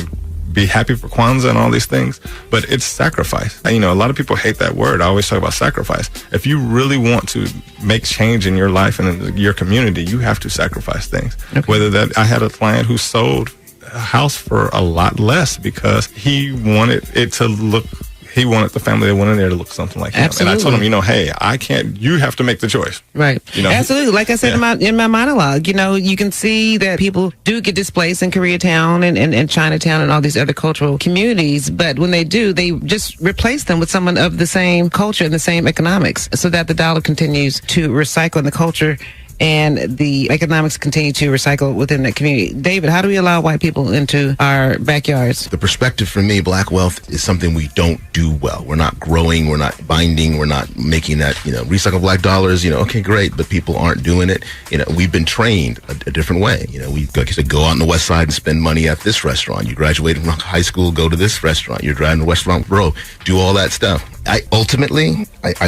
be happy for Kwanzaa and all these things, but it's sacrifice. You know, a lot of people hate that word. I always talk about sacrifice. If you really want to make change in your life and in your community, you have to sacrifice things. Okay. Whether that, I had a client who sold a house for a lot less because he wanted it to look, he wanted the family that went in there to look something like him. Absolutely. And I told him, you know, hey, I can't, you have to make the choice. Right. You know, absolutely. Like I said in my monologue, you know, you can see that people do get displaced in Koreatown and Chinatown and all these other cultural communities. But when they do, they just replace them with someone of the same culture and the same economics so that the dollar continues to recycle and the culture and the economics continue to recycle within that community. David, how do we allow white people into our backyards? The perspective for me, black wealth is something we don't do well. We're not growing, we're not binding, we're not making that, recycle black dollars, okay, great, but people aren't doing it. We've been trained a different way. We, like you said, go out on the west side and spend money at this restaurant. You graduated from high school, go to this restaurant. You're driving to restaurant, bro, do all that stuff. I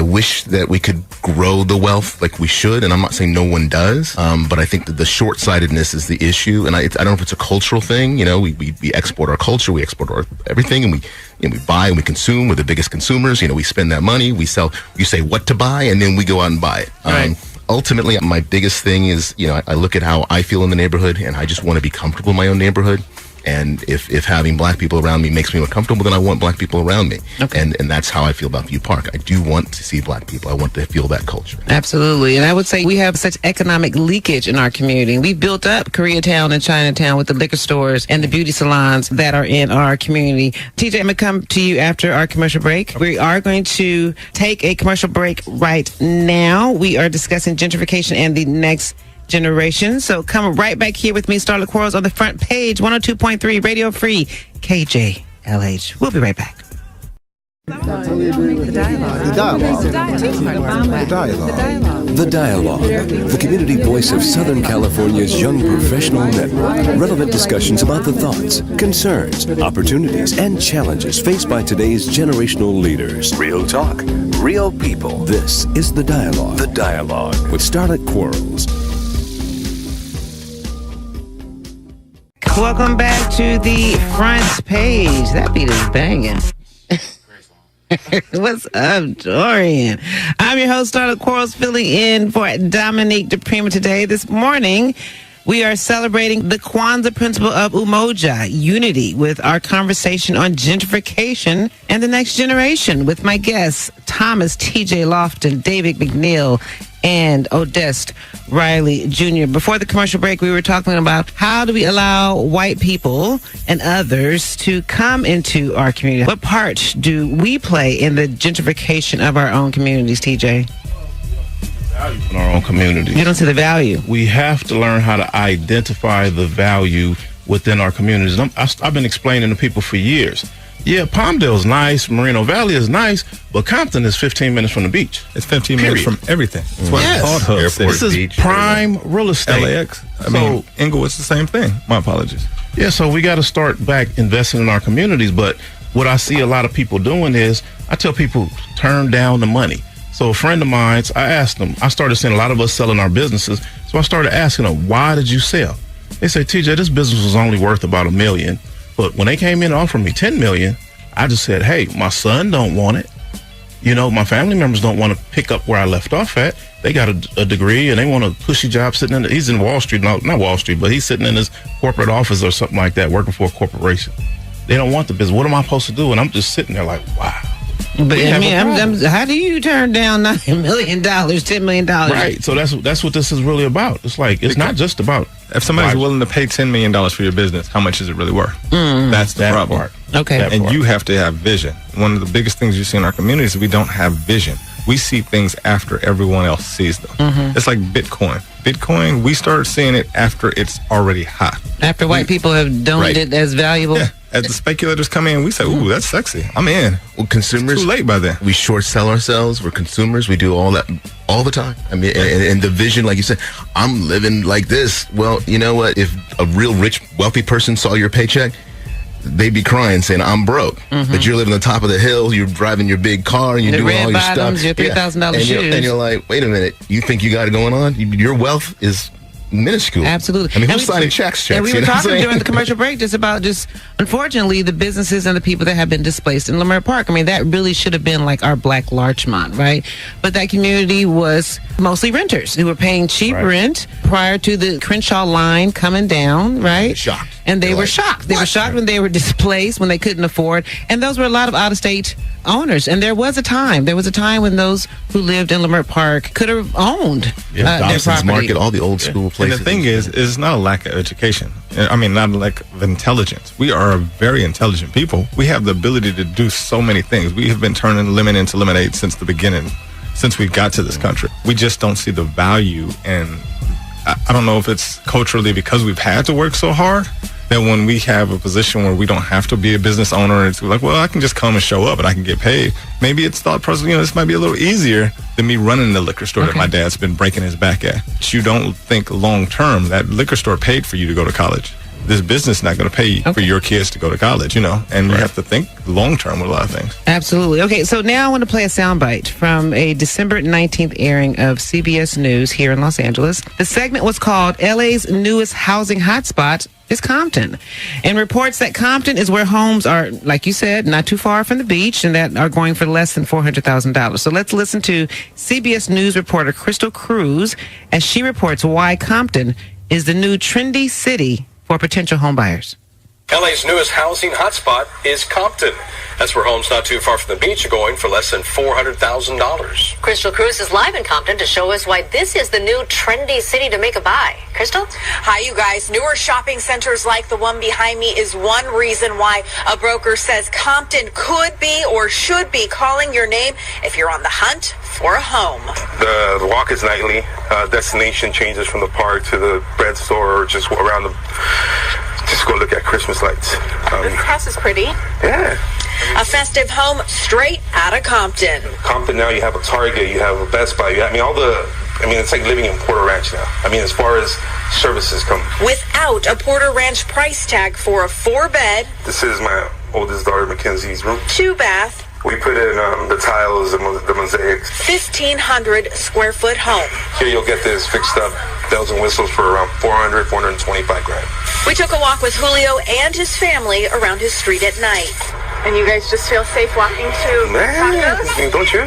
wish that we could grow the wealth like we should, and I'm not saying no one does, but I think that the short-sightedness is the issue, and I don't know if it's a cultural thing. We export our culture, we export our everything, and we buy and we consume. We're the biggest consumers. We spend that money, we sell. You say what to buy, and then we go out and buy it. Right. Ultimately, my biggest thing is, I look at how I feel in the neighborhood, and I just want to be comfortable in my own neighborhood. And if having black people around me makes me more comfortable, then I want black people around me. Okay. And that's how I feel about View Park. I do want to see black people. I want to feel that culture. Absolutely. And I would say we have such economic leakage in our community. We've built up Koreatown and Chinatown with the liquor stores and the beauty salons that are in our community. TJ, I'm going to come to you after our commercial break. We are going to take a commercial break right now. We are discussing gentrification and the next generation. So come right back here with me, Starlett Quarles, on the front page, 102.3 Radio Free KJLH. We'll be right back. The Dialogue, the community voice of Southern California's young professional network. Relevant discussions about the thoughts, concerns, opportunities, and challenges faced by today's generational leaders. Real talk, real people. This is The Dialogue. The Dialogue with Starlett Quarles. Welcome back to the front page. That beat is banging. What's up, Dorian? I'm your host, Starlett Quarles, filling in for Dominique DePrima today. This morning, we are celebrating the Kwanzaa principle of Umoja, unity, with our conversation on gentrification and the next generation with my guests, Thomas Tj Lofton, David McNeill, and Odest Riley Jr. Before the commercial break, we were talking about how do we allow white people and others to come into our community? What part do we play in the gentrification of our own communities, TJ? Value in our own communities. You don't see the value. We have to learn how to identify the value within our communities. And I've been explaining to people for years. Yeah, Palmdale's nice, Moreno Valley is nice, but Compton is 15 minutes from the beach. It's 15 minutes from everything. That's why it's called Hub City. This is beach, prime real estate. LAX. I mean, Inglewood's the same thing. My apologies. Yeah, so we got to start back investing in our communities. But what I see a lot of people doing is, I tell people, turn down the money. So a friend of mine, I asked them, I started seeing a lot of us selling our businesses. So I started asking them, why did you sell? They say, TJ, this business was only worth about $1 million. But when they came in and offered me $10 million, I just said, hey, my son don't want it. My family members don't want to pick up where I left off at. They got a degree and they want a cushy job sitting in, he's in Wall Street, not Wall Street, but he's sitting in his corporate office or something like that, working for a corporation. They don't want the business. What am I supposed to do? And I'm just sitting there like, wow. But how do you turn down $9 million, $10 million? Right. So that's what this is really about. It's like, it's not just about. If somebody's willing to pay $10 million for your business, how much is it really worth? That's the problem. Part. Okay. And you have to have vision. One of the biggest things you see in our community is we don't have vision. We see things after everyone else sees them. It's like Bitcoin. Bitcoin, we started seeing it after it's already hot. After white people have donated it as valuable. Yeah. As the speculators come in, we say, ooh, that's sexy. I'm in. Well, consumers, it's too late by then. We short sell ourselves. We're consumers. We do all that all the time. I mean, and the vision, like you said, I'm living like this. Well, you know what? If a real rich, wealthy person saw your paycheck, they'd be crying saying, I'm broke. But you're living on the top of the hill, you're driving your big car, and you're doing all your stuff. Your $3,000 shoes. And you're like, wait a minute, you think you got it going on? Your wealth is minuscule. Absolutely. I mean, who's signing checks? And we were talking during the commercial break just about unfortunately, the businesses and the people that have been displaced in Leimert Park. I mean, that really should have been like our Black Larchmont, right? But that community was mostly renters who were paying cheap rent prior to the Crenshaw line coming down, right? Shocked. And they were shocked. They were shocked when they were displaced, when they couldn't afford. And those were a lot of out-of-state owners. And there was a time when those who lived in Leimert Park could have owned their Dawson's property. Market, all the old school places. And the thing is, it's not a lack of education. I mean, not a lack of intelligence. We are very intelligent people. We have the ability to do so many things. We have been turning lemon into lemonade since the beginning. since we got to this country. We just don't see the value, and I don't know if it's culturally because we've had to work so hard that when we have a position where we don't have to be a business owner, it's like, well, I can just come and show up and I can get paid. Maybe it's thought process, this might be a little easier than me running the liquor store that my dad's been breaking his back at. But you don't think long term. That liquor store paid for you to go to college. This business is not going to pay for your kids to go to college, and you have to think long term with a lot of things. Absolutely. Okay, so now I want to play a soundbite from a December 19th airing of CBS News here in Los Angeles. The segment was called LA's newest housing hotspot is Compton, and reports that Compton is where homes are, like you said, not too far from the beach, and that are going for less than $400,000. So let's listen to CBS News reporter Crystal Cruz as she reports why Compton is the new trendy city for potential homebuyers. LA's newest housing hotspot is Compton. That's where homes not too far from the beach are going for less than $400,000. Crystal Cruz is live in Compton to show us why this is the new trendy city to make a buy. Crystal? Hi, you guys. Newer shopping centers like the one behind me is one reason why a broker says Compton could be or should be calling your name if you're on the hunt for a home. The walk is nightly. Destination changes from the park to the bread store or just around the... Just go look at Christmas lights. This house is pretty. Yeah. A festive home straight out of Compton. Compton, now you have a Target, you have a Best Buy. It's like living in Porter Ranch now. As far as services come. Without a Porter Ranch price tag for a 4-bed. This is my oldest daughter, Mackenzie's room. 2-bath. We put in the tiles, the mosaics. 1,500 square foot home. Here you'll get this fixed up, bells and whistles for around $425,000. We took a walk with Julio and his family around his street at night. And you guys just feel safe walking to Man, don't you?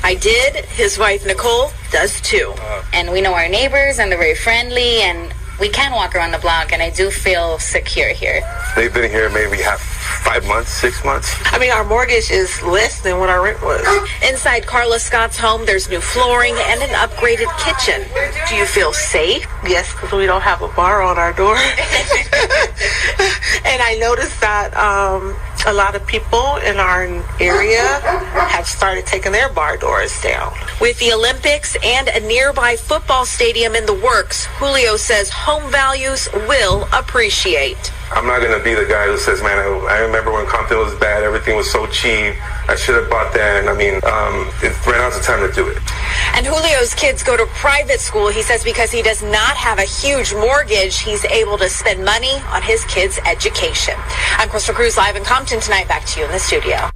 I did. His wife Nicole does too. And we know our neighbors, and they're very friendly, and we can walk around the block, and I do feel secure here. They've been here maybe 5 months, 6 months. Our mortgage is less than what our rent was. Inside Carla Scott's home, there's new flooring and an upgraded kitchen. Do you feel safe? Yes, because we don't have a bar on our door. And I noticed that a lot of people in our area have started taking their bar doors down. With the Olympics and a nearby football stadium in the works, Julio says home values will appreciate. I'm not going to be the guy who says, man, I remember when Compton was bad, everything was so cheap, I should have bought that. Right now's the time to do it. And Julio's kids go to private school. He says because he does not have a huge mortgage, he's able to spend money on his kids' education. I'm Crystal Cruz, live in Compton tonight. Back to you in the studio.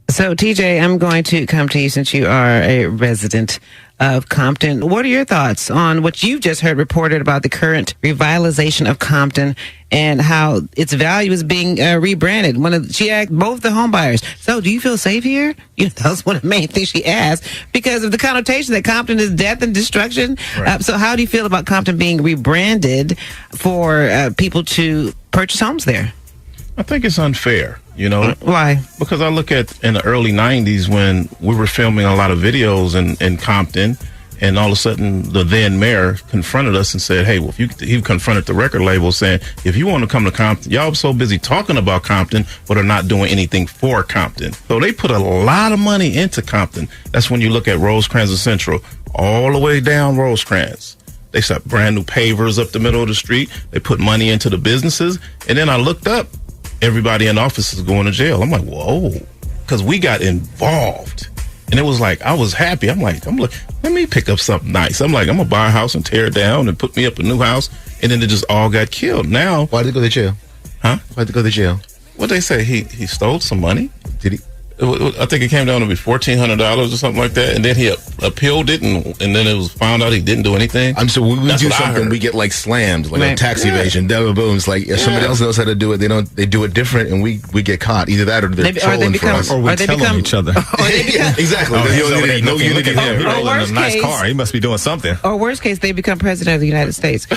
So, TJ, I'm going to come to you since you are a resident of Compton. What are your thoughts on what you've just heard reported about the current revitalization of Compton and how its value is being rebranded? She asked both the homebuyers, so do you feel safe here? That was one of the main things she asked because of the connotation that Compton is death and destruction. Right. So how do you feel about Compton being rebranded for people to purchase homes there? I think it's unfair. Why? Because I look at in the early 90s when we were filming a lot of videos in Compton, and all of a sudden the then mayor confronted us and said, hey, well, he confronted the record label saying, if you want to come to Compton, y'all are so busy talking about Compton, but are not doing anything for Compton. So they put a lot of money into Compton. That's when you look at Rosecrans and Central, all the way down Rosecrans. They set brand new pavers up the middle of the street. They put money into the businesses. And then I looked up, everybody in office is going to jail. I'm like, whoa, because we got involved. And it was like, I was happy. I'm like, let me pick up something nice. I'm like, I'm going to buy a house and tear it down and put me up a new house. And then it just all got killed. Now. Why did he go to jail? Huh? Why did he go to jail? What they say? He stole some money? Did he? I think it came down to be $1,400 or something like that, and then he appealed it, and then it was found out he didn't do anything. So when we do something, we get like slammed, like a tax evasion. Double booms. Like if somebody else knows how to do it, they do it different, and we get caught. Either that, or they're trolling for us, or we tell on each other. Exactly. No unity there. He's rolling a nice car. He must be doing something. Or worst case, they become president of the United States.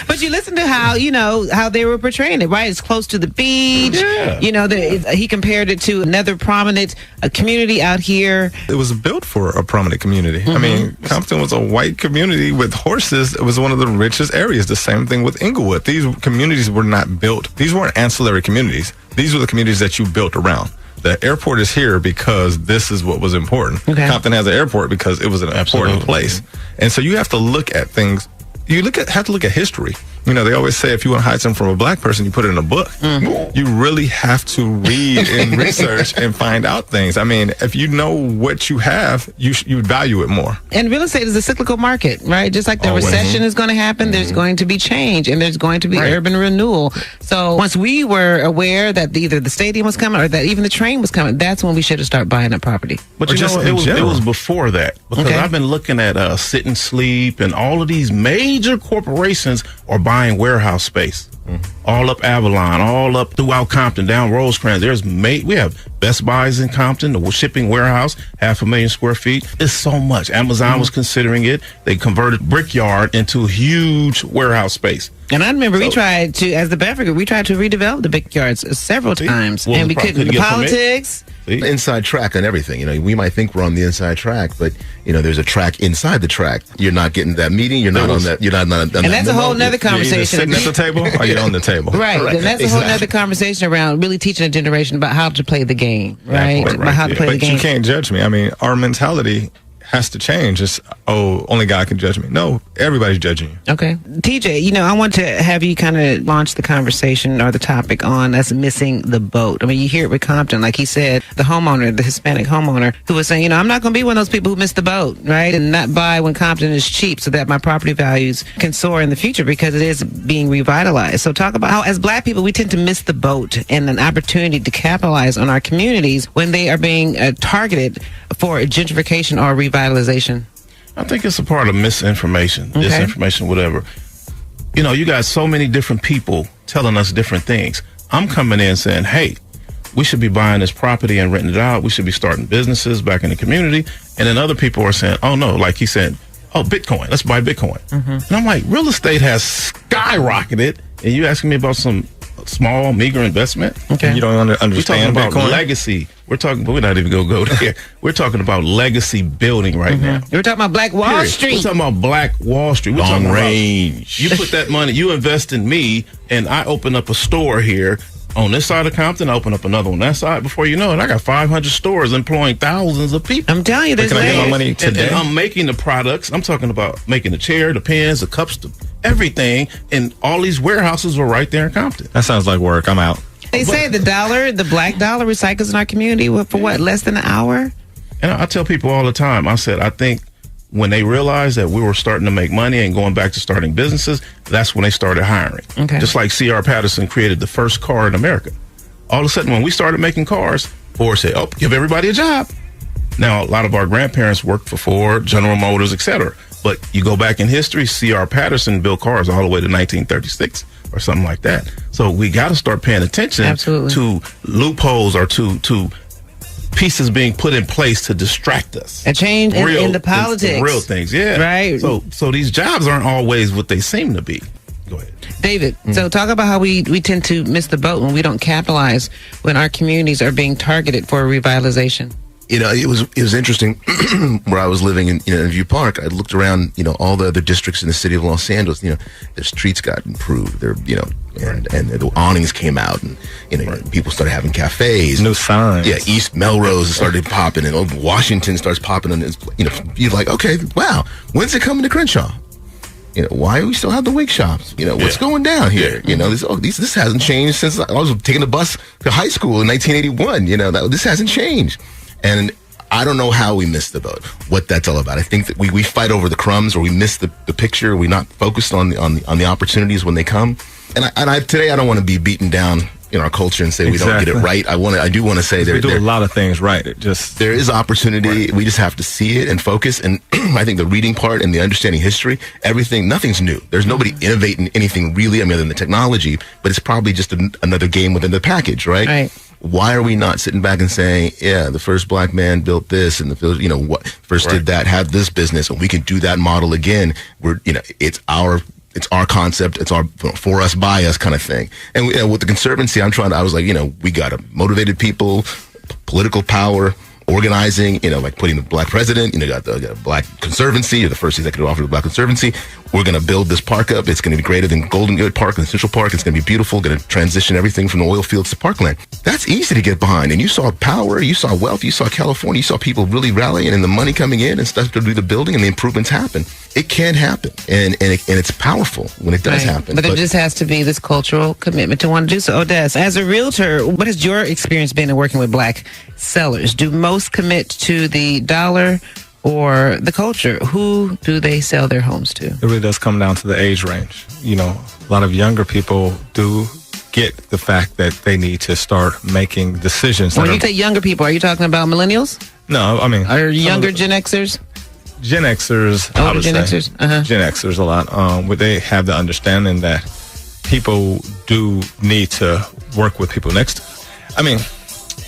But you listen to how they were portraying it. Right, it's close to the beach. Yeah. He compared it to another prominent community out here. It was built for a prominent community. Mm-hmm. Compton was a white community with horses. It was one of the richest areas. The same thing with Inglewood. These communities were not built. These weren't ancillary communities. These were the communities that you built around. The airport is here because this is what was important. Okay. Compton has an airport because it was an important place. And so you have to look at things. Have to look at history. You know, they always say if you want to hide something from a black person, you put it in a book. You really have to read and research and find out things. I mean, if you know what you have, you value it more. And real estate is a cyclical market, right? Just like the recession is going to happen, there's going to be change and there's going to be urban renewal. So once we were aware that either the stadium was coming or that even the train was coming, that's when we should have started buying that property. But you know, it was before that, because I've been looking at Sit and Sleep, and all of these major corporations are buying warehouse space. All up Avalon, all up throughout Compton, down Rosecrans. We have Best Buys in Compton, the shipping warehouse, 500,000 square feet. It's so much. Amazon was considering it. They converted Brickyard into a huge warehouse space. And I remember we tried to, as the Bedford Group, we tried to redevelop the Brickyards several times, and we couldn't. The politics. The inside track and everything. You know, we might think we're on the inside track, but you know, there's a track inside the track. You're not getting that meeting. You're not on that. You're not on that. And that's a whole nother conversation. You're sitting at the table or you're on the table. Right. And that's a whole other conversation around really teaching a generation about how to play the game. Right. About how to play the game. But you can't judge me. I mean, our mentality has to change. It's, only God can judge me. No, everybody's judging you. Okay. TJ, you know, I want to have you kind of launch the conversation or the topic on us missing the boat. I mean, you hear it with Compton, like he said, the homeowner, the Hispanic homeowner, who was saying, you know, I'm not going to be one of those people who miss the boat, right? And not buy when Compton is cheap so that my property values can soar in the future because it is being revitalized. So talk about how, as black people, we tend to miss the boat and an opportunity to capitalize on our communities when they are being targeted for gentrification or revitalization. I think it's a part of misinformation, disinformation, whatever. You know, you got so many different people telling us different things. I'm coming in saying, hey, we should be buying this property and renting it out. We should be starting businesses back in the community. And then other people are saying, oh, no, like he said, oh, Bitcoin, let's buy Bitcoin. And I'm like, real estate has skyrocketed. And you asking me about some small, meager investment? Okay. You don't understand We're talking about Bitcoin? legacy. We're not even going to go there. We're talking about legacy building right now. We're talking about Black Wall Street. We're talking about Black Wall Street. We're Long talking range. You put that money, you invest in me, and I open up a store here on this side of Compton. I open up another on that side. Before you know it, I got 500 stores employing thousands of people. I'm telling you, there's Can I get my money today? And I'm making the products. I'm talking about making the chair, the pens, the cups, everything. And all these warehouses were right there in Compton. That sounds like work. I'm out. They say the black dollar recycles in our community for what, less than an hour? And I tell people all the time, I said, I think when they realized that we were starting to make money and going back to starting businesses, that's when they started hiring. Okay. Just like C.R. Patterson created the first car in America. All of a sudden, when we started making cars, Ford said, oh, give everybody a job. Now, a lot of our grandparents worked for Ford, General Motors, etc. But you go back in history, C.R. Patterson built cars all the way to 1936 or something like that. So we got to start paying attention to loopholes or to pieces being put in place to distract us. A change in the politics. Real things, yeah. Right. So these jobs aren't always what they seem to be. Go ahead. David, so talk about how we tend to miss the boat when we don't capitalize when our communities are being targeted for revitalization. You know, it was interesting where I was living in View Park. I looked around, all the other districts in the city of Los Angeles. Their streets got improved. And the awnings came out, and people started having cafes, new signs. Yeah, East Melrose started popping, and Washington starts popping, and you're like, okay, wow, when's it coming to Crenshaw? Why do we still have the wig shops? What's going down here? This hasn't changed since I was taking the bus to high school in 1981. This hasn't changed. And I don't know how we missed the boat, what that's all about. I think that we fight over the crumbs, or we miss the picture. We're not focused on the opportunities when they come. And today I don't want to be beaten down in our culture and say we don't get it right. I do want to say we do a lot of things right. There is opportunity. Right. We just have to see it and focus. And I think the reading part and the understanding history, nothing's new. There's nobody innovating anything really, other than the technology, but it's probably just another game within the package, right? Right. Why are we not sitting back and saying, yeah, the first black man built this, and what first did that, had this business, and we can do that model again? It's our concept. It's our for us, by us kind of thing. And with the Conservancy, I was like, we got motivated people, political power, organizing, like putting the black president, got the Black Conservancy, you're the first executive officer of the Black Conservancy. We're going to build this park up. It's going to be greater than Golden Gate Park and Central Park. It's going to be beautiful. Going to transition everything from the oil fields to parkland. That's easy to get behind. And you saw power, you saw wealth, you saw California, you saw people really rallying and the money coming in and stuff to do the building and the improvements happen. It can happen. And it's powerful when it does happen. But it just has to be this cultural commitment to want to do so. Odest, as a realtor, what has your experience been in working with black sellers? Do most commit to the dollar or the culture? Who do they sell their homes to? It really does come down to the age range. You know, a lot of younger people do get the fact that they need to start making decisions. When you say younger people, are you talking about millennials? No, I mean... Are younger Gen Xers? Gen Xers, I would Gen say. Xers? Uh-huh. Gen Xers a lot. Where they have the understanding that people do need to work with people next. I mean,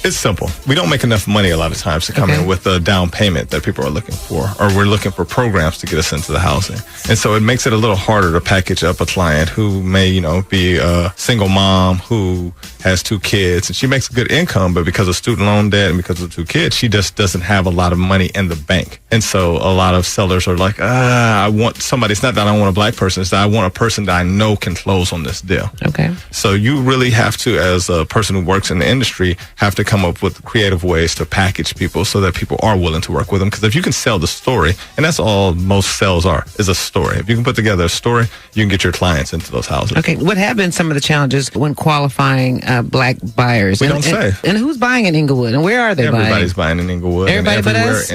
it's simple. We don't make enough money a lot of times to come in with a down payment that people are looking for, or we're looking for programs to get us into the housing. And so it makes it a little harder to package up a client who may, you know, be a single mom who has 2 kids and she makes a good income, but because of student loan debt and because of 2 kids, she just doesn't have a lot of money in the bank. And so a lot of sellers are like, I want somebody. It's not that I want a black person. It's that I want a person that I know can close on this deal. Okay. So you really have to, as a person who works in the industry, have to come up with creative ways to package people so that people are willing to work with them. Because if you can sell the story, and that's all most sales are, is a story. If you can put together a story, you can get your clients into those houses. Okay. What have been some of the challenges when qualifying black buyers? We don't say. And who's buying in Inglewood? And where are they buying? Everybody's buying in Inglewood. Everybody but us?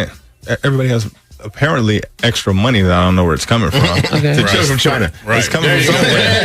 Everybody has apparently extra money that I don't know where it's coming from. Okay. Right. From China. Right. It's coming from somewhere.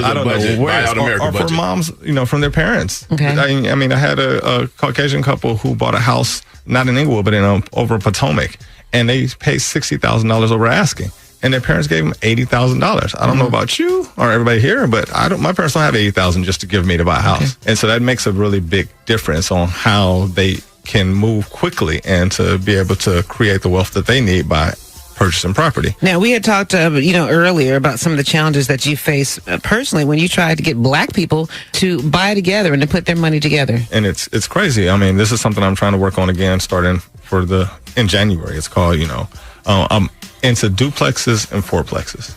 I don't know where. Or for moms, you know, from their parents. Okay. I mean, I had a Caucasian couple who bought a house, not in Inglewood, but in over Potomac, and they paid $60,000 over asking. And their parents gave them $80,000. I don't know about you or everybody here, but my parents don't have $80,000 just to give me to buy a house. And so that makes a really big difference on how they can move quickly and to be able to create the wealth that they need by purchasing property. Now, we had talked, earlier about some of the challenges that you face personally when you tried to get black people to buy together and to put their money together. And it's crazy. I mean, this is something I'm trying to work on again, starting in January. It's called, I'm into duplexes and fourplexes,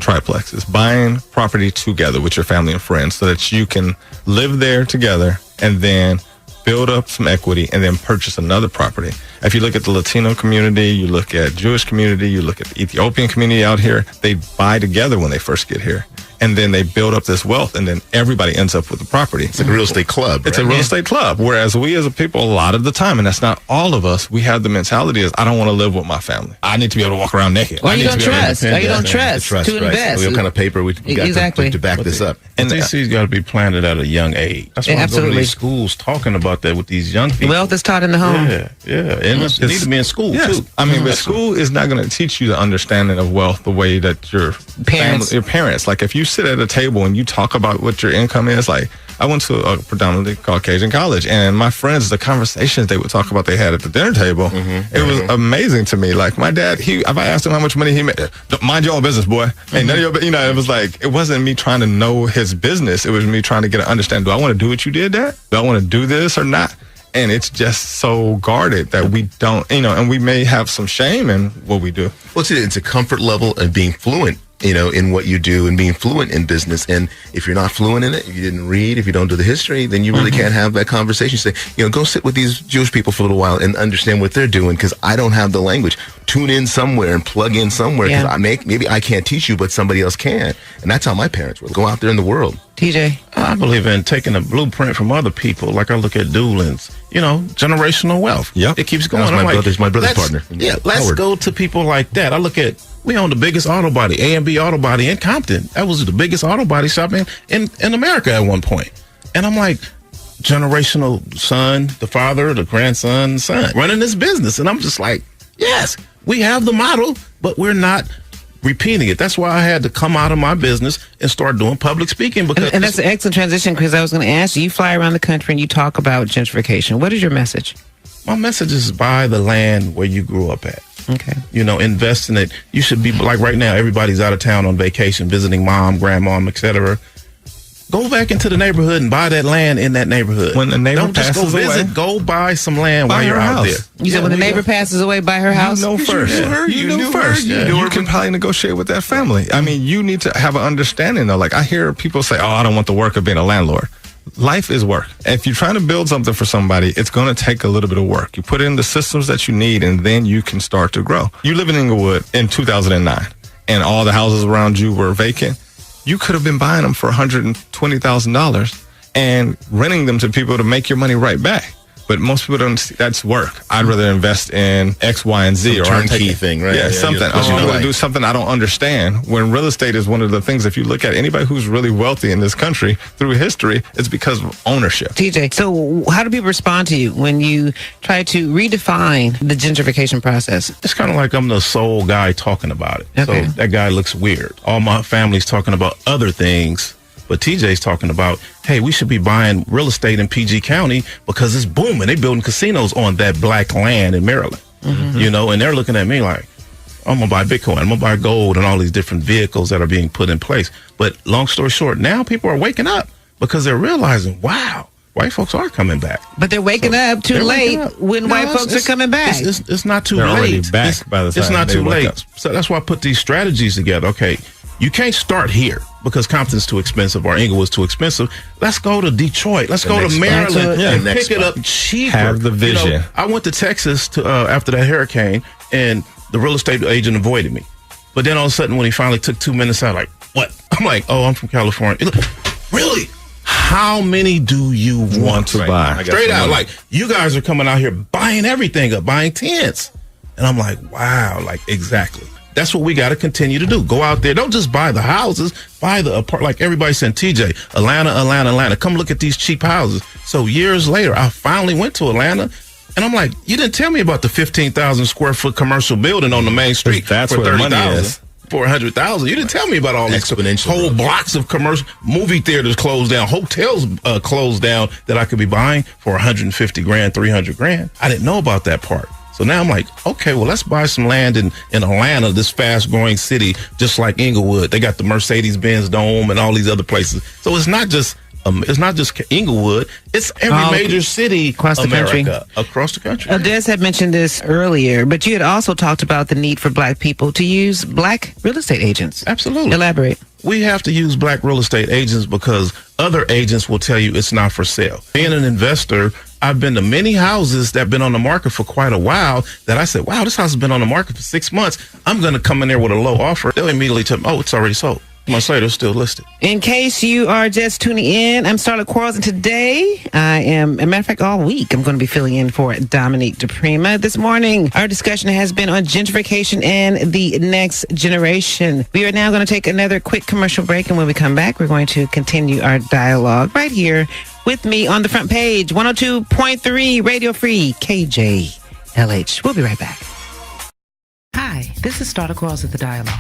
triplexes, buying property together with your family and friends so that you can live there together and then build up some equity and then purchase another property. If you look at the Latino community, you look at Jewish community, you look at the Ethiopian community out here, they buy together when they first get here. And then they build up this wealth, and then everybody ends up with the property. It's like a real estate club, right? It's a real estate club. Whereas we as a people, a lot of the time, and that's not all of us, we have the mentality is, I don't want to live with my family. I need to be able to walk around naked. Or you don't trust. Or you don't trust to invest. What kind of paper we got to back this up? And DC's got to be planted at a young age. That's why I go to these schools talking about that with these young people. Wealth is taught in the home. Yeah. And it needs to be in school, too. I mean, but school is not going to teach you the understanding of wealth the way that your parents. Like, if you sit at a table and you talk about what your income is, like, I went to a predominantly Caucasian college, and my friends, the conversations they would talk about they had at the dinner table, it was amazing to me. Like, my dad, if I asked him how much money he made, mind your own business, boy. Ain't none of your, it was like, it wasn't me trying to know his business. It was me trying to get an understanding. Do I want to do what you did, Dad? Do I want to do this or not? And it's just so guarded that we don't, and we may have some shame in what we do. Well, it's a comfort level of being fluent, in what you do and being fluent in business. And if you're not fluent in it, if you didn't read, if you don't do the history, then you really can't have that conversation. Say, go sit with these Jewish people for a little while and understand what they're doing, because I don't have the language. Tune in somewhere and plug in somewhere, because maybe I can't teach you, but somebody else can. And that's how my parents were. Go out there in the world. TJ? I believe in taking a blueprint from other people. Like I look at Doolin's, generational wealth. Yep. It keeps going. My brother's partner. Yeah, let's go to people like that. I look at, we own the biggest auto body, A&B Auto Body in Compton. That was the biggest auto body shop in America at one point. And I'm like, generational son, the father, the grandson, son, running this business. And I'm just like, yes, we have the model, but we're not repeating it. That's why I had to come out of my business and start doing public speaking. And that's an excellent transition, because I was going to ask you, you fly around the country and you talk about gentrification. What is your message? My message is buy the land where you grew up at. Okay. Invest in it. You should be, like right now, everybody's out of town on vacation, visiting mom, grandmom, etc. Go back into the neighborhood and buy that land in that neighborhood. When the neighbor Don't just go passes visit. away, Go buy some land while you're out there. You said when the neighbor passes away, buy her house? You know first. You knew first. You can probably negotiate with that family. I mean, you need to have an understanding, though. Like, I hear people say, oh, I don't want the work of being a landlord. Life is work. If you're trying to build something for somebody, it's going to take a little bit of work. You put in the systems that you need, and then you can start to grow. You live in Inglewood in 2009, and all the houses around you were vacant. You could have been buying them for $120,000 and renting them to people to make your money right back. But most people don't see that's work. I'd rather invest in X, Y, and Z. Some turnkey thing, right? Yeah, something. I'm going to do something I don't understand. When real estate is one of the things, if you look at anybody who's really wealthy in this country through history, it's because of ownership. TJ, so how do people respond to you when you try to redefine the gentrification process? It's kind of like I'm the sole guy talking about it. Okay. So that guy looks weird. All my family's talking about other things, but TJ's talking about, hey, we should be buying real estate in PG County because it's booming. They building casinos on that black land in Maryland, you know, and they're looking at me like, I'm going to buy Bitcoin, I'm going to buy gold and all these different vehicles that are being put in place. But long story short, now people are waking up because they're realizing, wow, white folks are coming back. But they're waking up too late when white folks are coming back. It's not too They're late. already back by the time it's not they too wake late. up. So that's why I put these strategies together. Okay, you can't start here because Compton's too expensive or Inglewood's too expensive. Let's go to Detroit. Let's go to Maryland and pick it up cheaper. Have the vision. You know, I went to Texas to after that hurricane, and the real estate agent avoided me. But then all of a sudden, when he finally took 2 minutes out, like, what? I'm like, oh, I'm from California. Really? How many do you want to buy? Straight out, like, you guys are coming out here buying everything up, buying tents. And I'm like, wow, like, exactly. That's what we got to continue to do. Go out there. Don't just buy the houses. Buy the apartment. Like everybody said, TJ, Atlanta. Come look at these cheap houses. So years later, I finally went to Atlanta. And I'm like, you didn't tell me about the 15,000 square foot commercial building on the main street. That's for where the money 30,000. is. 400,000. You didn't tell me about all these Exponential whole blocks of commercial movie theaters closed down, hotels closed down that I could be buying for 150 grand, 300 grand. I didn't know about that part. So now I'm like, okay, well, let's buy some land in Atlanta, this fast growing city, just like Inglewood. They got the Mercedes-Benz Dome and all these other places. So it's not just Inglewood. It's every major city across the country. Across the country. Odest had mentioned this earlier, but you had also talked about the need for black people to use black real estate agents. Absolutely. Elaborate. We have to use black real estate agents because other agents will tell you it's not for sale. Being an investor, I've been to many houses that have been on the market for quite a while that I said, wow, this house has been on the market for 6 months. I'm going to come in there with a low offer. They'll immediately tell me, oh, it's already sold. Months later, it's still listed. In case you are just tuning in, I'm Starlett Quarles, and today I am, as a matter of fact, all week, I'm going to be filling in for Dominique DePrima. This morning, our discussion has been on gentrification and the next generation. We are now going to take another quick commercial break, and when we come back, we're going to continue our dialogue right here with me on the front page, 102.3 Radio Free KJLH. We'll be right back. Hi, this is Starlett Quarles of the Dialogue,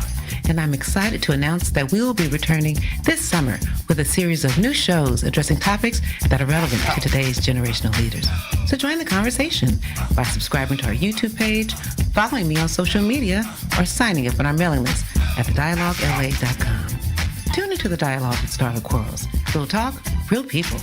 and I'm excited to announce that we will be returning this summer with a series of new shows addressing topics that are relevant to today's generational leaders. So join the conversation by subscribing to our YouTube page, following me on social media, or signing up on our mailing list at thedialoguela.com. Tune into The Dialogue with Starlett Quarles. Real talk, real people.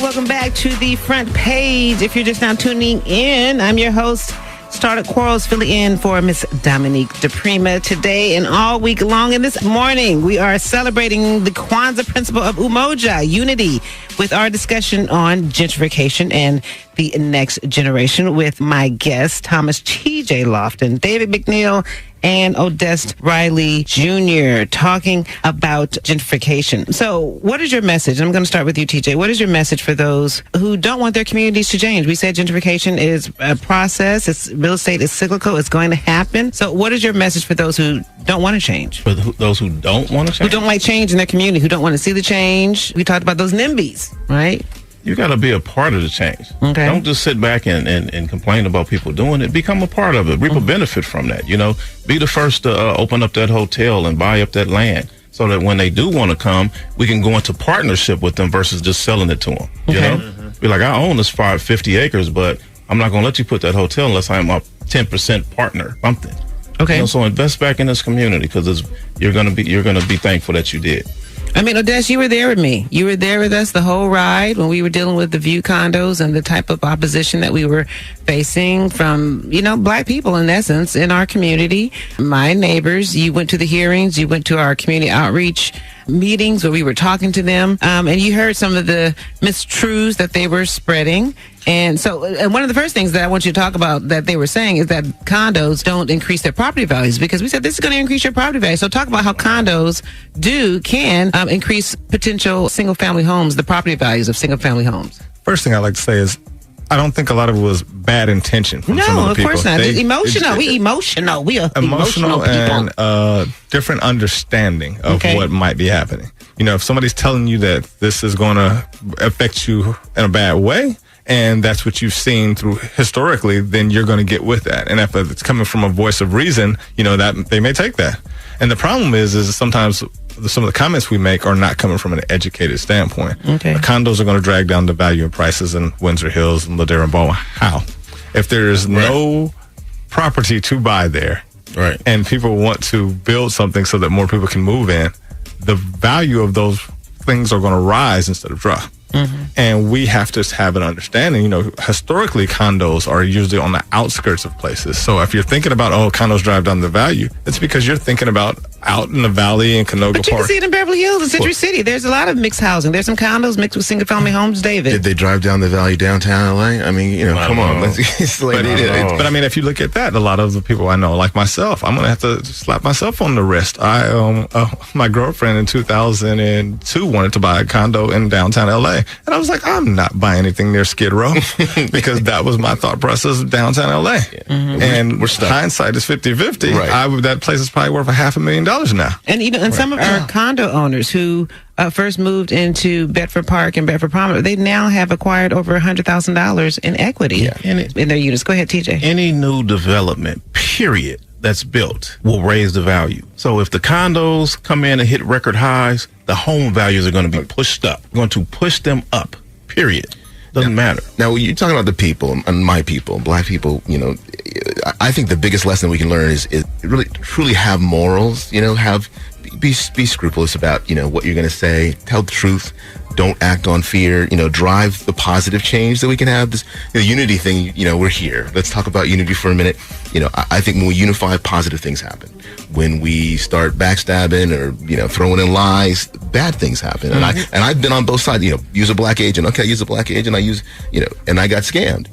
Welcome back to the front page. If you're just now tuning in, I'm your host, Starlett Quarles, filling in for Miss Dominique DePrima today and all week long. And this morning, we are celebrating the Kwanzaa principle of Umoja, unity, with our discussion on gentrification and the next generation with my guests, Thomas Tj Lofton, David McNeill, and Odest Riley Jr. talking about gentrification. So what is your message? I'm going to start with you, TJ. What is your message for those who don't want their communities to change? We said gentrification is a process. Real estate is cyclical. It's going to happen. So what is your message for those who don't want to change? For those who don't want to change? Who don't like change in their community, who don't want to see the change. We talked about those NIMBYs, right? You got to be a part of the change. Okay. Don't just sit back and complain about people doing it. Become a part of it. Reap a benefit from that. You know, be the first to open up that hotel and buy up that land so that when they do want to come, we can go into partnership with them versus just selling it to them. You know, be like, I own this 50 acres, but I'm not going to let you put that hotel unless I'm a 10% partner, something. Okay. You know, so invest back in this community because you're going to be thankful that you did. I mean, Odest, you were there with me. You were there with us the whole ride when we were dealing with the View condos and the type of opposition that we were facing from, black people, in essence, in our community. My neighbors, you went to the hearings, you went to our community outreach meetings where we were talking to them, and you heard some of the mistruths that they were spreading. And so, and one of the first things that I want you to talk about that they were saying is that condos don't increase their property values, because we said this is going to increase your property value. So talk about how condos can increase potential single-family homes, the property values of single-family homes. First thing I like to say is, I don't think a lot of it was bad intention from some of the people. No, of course not. It's emotional. We emotional. We are emotional people. And different understanding of what might be happening. If somebody's telling you that this is going to affect you in a bad way, and that's what you've seen through historically, then you're going to get with that. And if it's coming from a voice of reason, that they may take that. And the problem is sometimes some of the comments we make are not coming from an educated standpoint. Okay. The condos are going to drag down the value of prices in Windsor Hills and Ladera and Bowen. How? If there is no property to buy there, right, and people want to build something so that more people can move in, the value of those things are going to rise instead of drop. Mm-hmm. And we have to have an understanding, historically condos are usually on the outskirts of places. So if you're thinking about, condos drive down the value, it's because you're thinking about out in the valley in Canoga Park. But you can see it in Beverly Hills and Century City. There's a lot of mixed housing. There's some condos mixed with single-family homes, David. Did they drive down the value downtown LA? I mean, come on. But I mean, if you look at that, a lot of the people I know, like myself, I'm going to have to slap myself on the wrist. My girlfriend in 2002 wanted to buy a condo in downtown LA. And I was like, I'm not buying anything near Skid Row because that was my thought process of downtown LA. Mm-hmm. And hindsight is 50-50. Right. That place is probably worth $500,000 now. And some of our condo owners who first moved into Bedford Park and Bedford Promenade, they now have acquired over $100,000 in equity in their units. Go ahead, TJ. Any new development, period, that's built will raise the value. So if the condos come in and hit record highs, the home values are going to be pushed up. We're going to push them up, period. Doesn't matter. Now, you're talking about the people and my people, black people, I think the biggest lesson we can learn is really truly have morals, be scrupulous about, what you're going to say, tell the truth, don't act on fear, drive the positive change that we can have. This unity thing, we're here. Let's talk about unity for a minute. I think when we unify, positive things happen. When we start backstabbing or, throwing in lies, bad things happen. Mm-hmm. And I've been on both sides, use a black agent. Okay, use a black agent. I use, and I got scammed,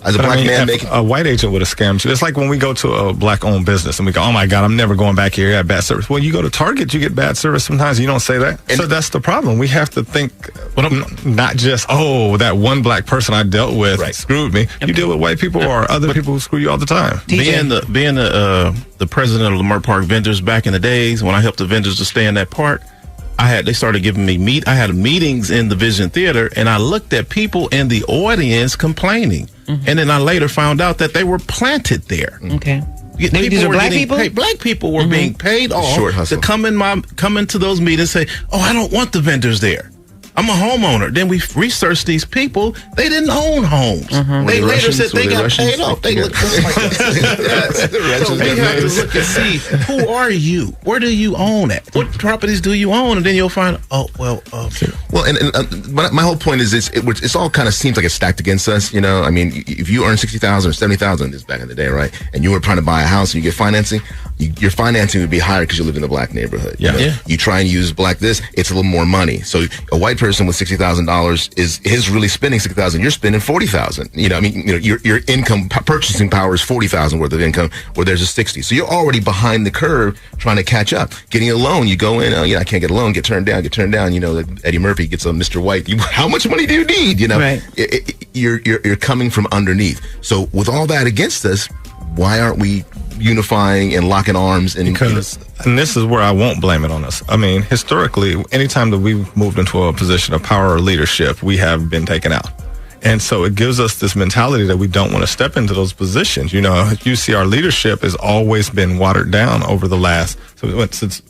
as a black man making. A white agent would have scammed you. It's like when we go to a black owned business and we go, oh my God, I'm never going back here. I got bad service. Well, you go to Target, you get bad service sometimes. You don't say that. And so that's the problem. We have to think, not just, that one black person I dealt with screwed me. You deal with white people or other people who screw you all the time. Being the president of the Merck Park vendors back in the days when I helped the vendors to stay in that park, they started giving me I had meetings in the Vision Theater, and I looked at people in the audience complaining. Mm-hmm. And then I later found out that they were planted there. Okay. These are black people? Black people were being paid off to come into those meetings and say, I don't want the vendors there. I'm a homeowner. Then we researched these people. They didn't own homes. Mm-hmm. They later said they got paid off. They look just like us. So we have to look and see, who are you? Where do you own at? What properties do you own? And then you'll find, Well, and my whole point is it's all kind of seems like it's stacked against us. I mean, if you earn $60,000 or $70,000, this back in the day, right? And you were trying to buy a house and you get financing, your financing would be higher because you live in a black neighborhood. You try and use black it's a little more money. So a white person with $60,000 is really spending $60,000. You're spending $40,000. Your income purchasing power is $40,000 worth of income, where there's a $60,000. So you're already behind the curve trying to catch up. Getting a loan, you go in, I can't get a loan, get turned down. Eddie Murphy gets a Mr. White. How much money do you need? Right. You're coming from underneath. So with all that against us, why aren't we unifying and locking arms? And this is where I won't blame it on us. I mean, historically, anytime that we've moved into a position of power or leadership, we have been taken out. And so it gives us this mentality that we don't want to step into those positions. You see our leadership has always been watered down over the last, since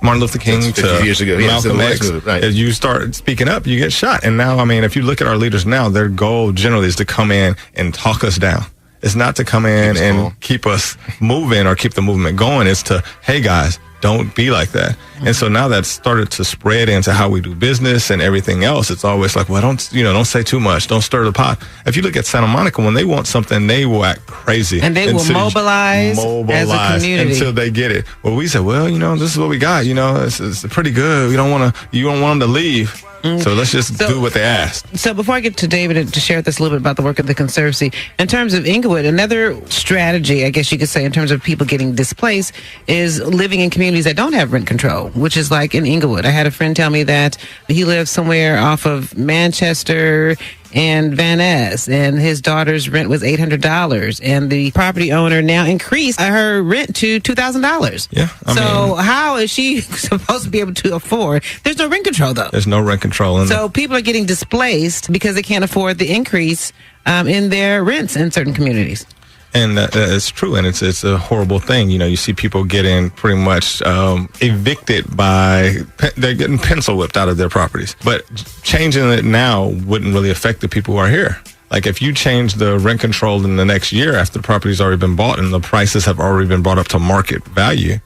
Martin Luther King to years ago. Malcolm X. Right. As you start speaking up, you get shot. And now, if you look at our leaders now, their goal generally is to come in and talk us down. It's not to come in and keep us moving or keep the movement going. It's to, hey guys, don't be like that. And so now that's started to spread into how we do business and everything else. It's always like, well, don't say too much. Don't stir the pot. If you look at Santa Monica, when they want something, they will act crazy. And they will mobilize as a community until they get it. Well, we said, well, this is what we got. It's pretty good. You don't want them to leave. So let's just do what they asked. So before I get to David to share with us a little bit about the work of the Conservancy, in terms of Inglewood, another strategy, I guess you could say, in terms of people getting displaced is living in communities that don't have rent control, which is like in Inglewood. I had a friend tell me that he lives somewhere off of Manchester and Van Ness, and his daughter's rent was $800, and the property owner now increased her rent to $2,000. Yeah. So how is she supposed to be able to afford? There's no rent control, though. There's no rent control. So people are getting displaced because they can't afford the increase in their rents in certain communities. And it's true, and it's a horrible thing. You see people getting pretty much evicted they're getting pencil whipped out of their properties. But changing it now wouldn't really affect the people who are here. Like if you change the rent control in the next year after the property's already been bought and the prices have already been brought up to market value,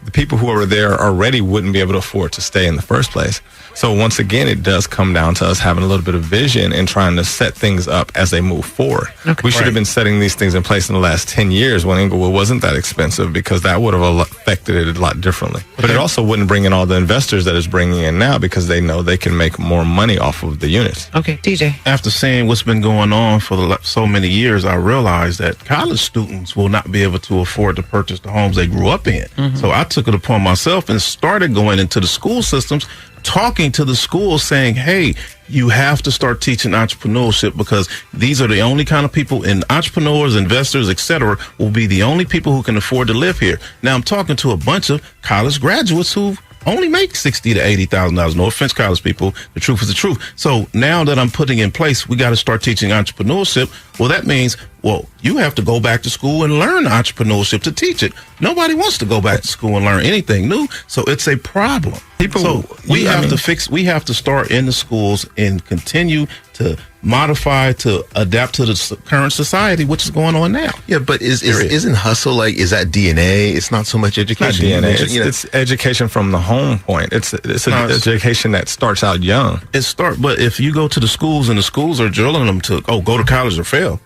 the people who are there already wouldn't be able to afford to stay in the first place. So once again, it does come down to us having a little bit of vision and trying to set things up as they move forward. Okay. We should have been setting these things in place in the last 10 years when Inglewood wasn't that expensive, because that would have affected it a lot differently. But it also wouldn't bring in all the investors that it's bringing in now, because they know they can make more money off of the units. Okay, TJ. After seeing what's been going on for so many years, I realized that college students will not be able to afford to purchase the homes they grew up in. Mm-hmm. So I took it upon myself and started going into the school systems, talking to the schools, saying, hey, you have to start teaching entrepreneurship, because these are the only kind of people, and entrepreneurs, investors, etc., will be the only people who can afford to live here. Now I'm talking to a bunch of college graduates who only make $60,000 to $80,000. No offense, college people. The truth is the truth. So now that I'm putting in place, we got to start teaching entrepreneurship. Well, that means, you have to go back to school and learn entrepreneurship to teach it. Nobody wants to go back to school and learn anything new. So it's a problem. We have to start in the schools and continue to modify, to adapt to the current society, which is going on now. Yeah, but isn't hustle is that DNA? It's not so much education. Not DNA. It's education from the home point. It's an education that starts out young. But if you go to the schools and the schools are drilling them to go to college or fail.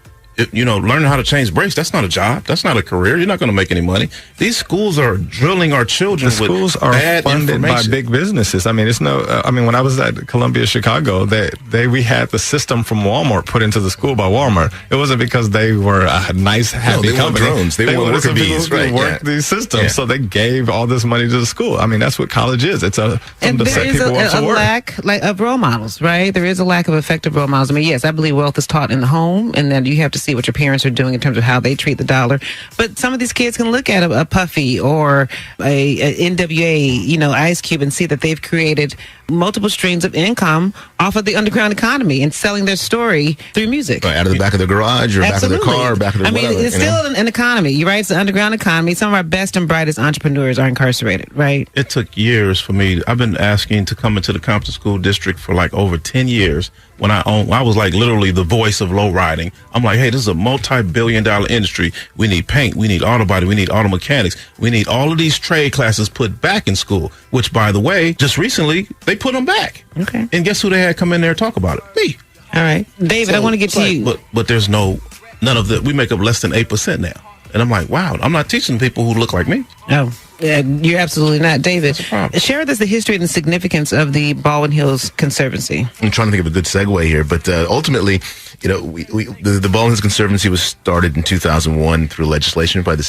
Learning how to change brakes, that's not a job. That's not a career. You're not going to make any money. These schools are drilling our children with bad information. The schools are funded by big businesses. When I was at Columbia, Chicago, we had the system from Walmart put into the school by Walmart. It wasn't because they were a nice, happy company. Drones. They were worker bees, right? Work these systems. So they gave all this money to the school. That's what college is. It's there is a lack of role models, right? There is a lack of effective role models. Yes, I believe wealth is taught in the home, and then you have to see what your parents are doing in terms of how they treat the dollar. But some of these kids can look at a Puffy or a NWA, Ice Cube, and see that they've created multiple streams of income off of the underground economy and selling their story through music. Right, out of the back of their garage or back of their car, or back of their whatever. It's still an economy. You're right, it's an underground economy. Some of our best and brightest entrepreneurs are incarcerated, right? It took years for me. I've been asking to come into the Compton School District for over 10 years. When I was literally the voice of low riding. I'm like, hey, this is a multi-billion-dollar industry. We need paint. We need auto body. We need auto mechanics. We need all of these trade classes put back in school, which, by the way, just recently, they put them back. Okay. And guess who they had come in there and talk about it? Me. All right. David, I want to get to you. But there's none of the, we make up less than 8% now. And I'm like, wow, I'm not teaching people who look like me. No. You're absolutely not. David, share with us the history and the significance of the Baldwin Hills Conservancy. I'm trying to think of a good segue here, but ultimately, the Baldwin Hills Conservancy was started in 2001 through legislation by the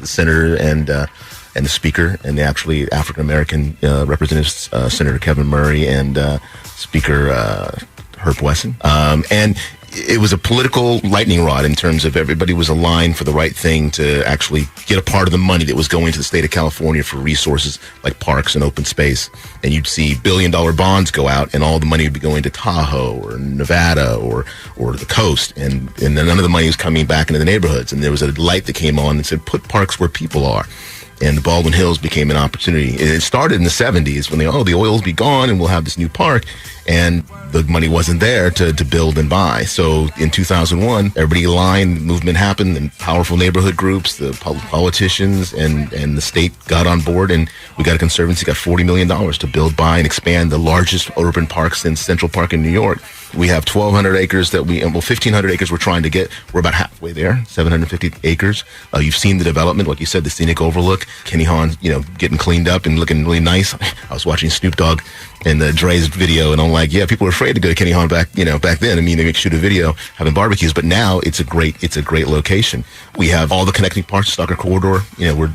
senator and the speaker, and actually African American representatives, Senator Kevin Murray and Speaker Herb Wesson, and it was a political lightning rod in terms of everybody was aligned for the right thing to actually get a part of the money that was going to the state of California for resources like parks and open space. And you'd see billion-dollar bonds go out, and all the money would be going to Tahoe or Nevada or the coast, and then none of the money was coming back into the neighborhoods. And there was a light that came on and said, put parks where people are. And the Baldwin Hills became an opportunity. It started in the 70s when the oil's be gone and we'll have this new park. And the money wasn't there to build and buy. So in 2001, everybody aligned, movement happened, and powerful neighborhood groups, the politicians, and the state got on board, and we got a Conservancy, got $40 million to build, buy, and expand the largest urban park since Central Park in New York. We have 1,200 acres 1,500 acres we're trying to get. We're about halfway there, 750 acres. You've seen the development, like you said, the scenic overlook. Kenny Hahn, getting cleaned up and looking really nice. I was watching Snoop Dogg and Dre's video, and I'm like, yeah, people were afraid to go to Kenny Hahn back then. I mean, they would shoot a video having barbecues, but now it's a great location. We have all the connecting parts, Stalker Corridor.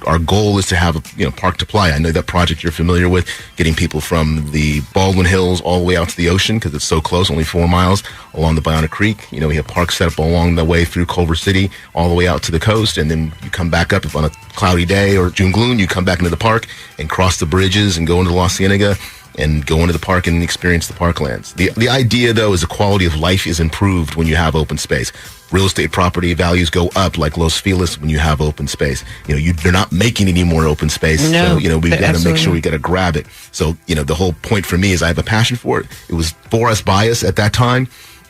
Our goal is to have a park to play. I know that project you're familiar with, getting people from the Baldwin Hills all the way out to the ocean because it's so close, only 4 miles along the Bionic Creek. We have parks set up along the way through Culver City, all the way out to the coast, and then you come back up if on a cloudy day or June gloom, you come back into the park and cross the bridges and go into La Cienega and go into the park and experience the parklands. The idea, though, is the quality of life is improved when you have open space. Real estate property values go up like Los Feliz when you have open space. They're not making any more open space. No, so, we've got to make sure we got to grab it. So, the whole point for me is I have a passion for it. It was for us, by us at that time.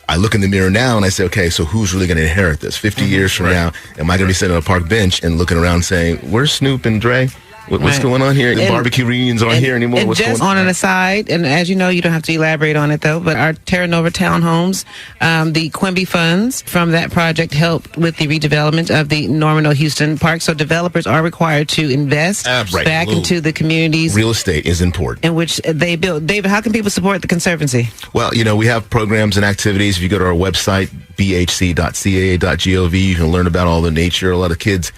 I look in the mirror now and I say, okay, so who's really going to inherit this? 50 years from now, am I going to be sitting on a park bench and looking around saying, where's Snoop and Dre? What's going on here? The barbecue reunions aren't here anymore. And just on an aside, and as you know, you don't have to elaborate on it though, but our Terra Nova townhomes, the Quimby funds from that project helped with the redevelopment of the Norman O. Houston Park. So developers are required to invest back into the communities. Real estate is important. In which they build. David, how can people support the Conservancy? Well, we have programs and activities. If you go to our website, bhc.caa.gov, you can learn about all the nature. A lot of kids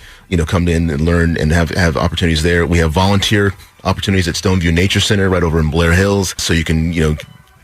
come in and learn and have opportunities there. We have volunteer opportunities at Stoneview Nature Center right over in Blair Hills. So you can,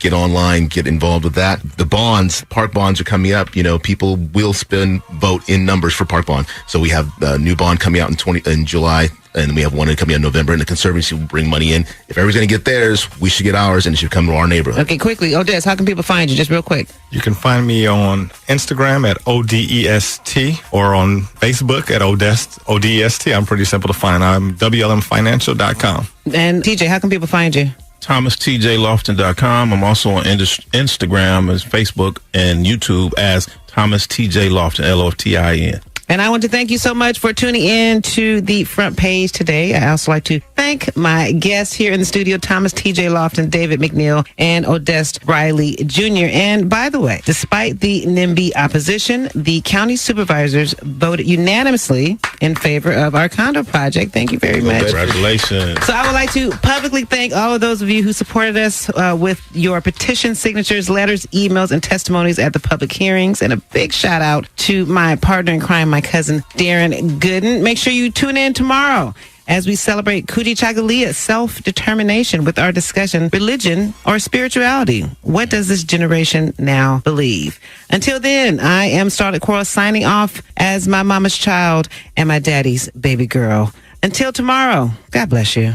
get online, get involved with that. The bonds, park bonds are coming up. People will vote in numbers for park bonds. So we have a new bond coming out in July, and we have one coming out in November, and the Conservancy will bring money in. If everybody's going to get theirs, we should get ours, and it should come to our neighborhood. Okay, quickly, Odest, how can people find you? Just real quick. You can find me on Instagram at ODEST or on Facebook at ODEST. I'm pretty simple to find. I'm WLMFinancial.com. And TJ, how can people find you? ThomasTjLofton.com. I'm also on Instagram, as Facebook, and YouTube as Thomas Tj Lofton, Loftin. And I want to thank you so much for tuning in to the front page today. I also like to thank my guests here in the studio, Thomas Tj Lofton, David McNeill, and Odest Riley Jr. And by the way, despite the NIMBY opposition, the county supervisors voted unanimously in favor of our condo project. Thank you very much. Congratulations. So I would like to publicly thank all of those of you who supported us with your petition signatures, letters, emails, and testimonies at the public hearings. And a big shout out to my partner in crime, my cousin Darren Gooden. Make sure you tune in tomorrow as we celebrate Kujichagulia, self-determination, with our discussion, religion or spirituality. What does this generation now believe? Until then, I am Starlett Quarles signing off as my mama's child and my daddy's baby girl. Until tomorrow, God bless you.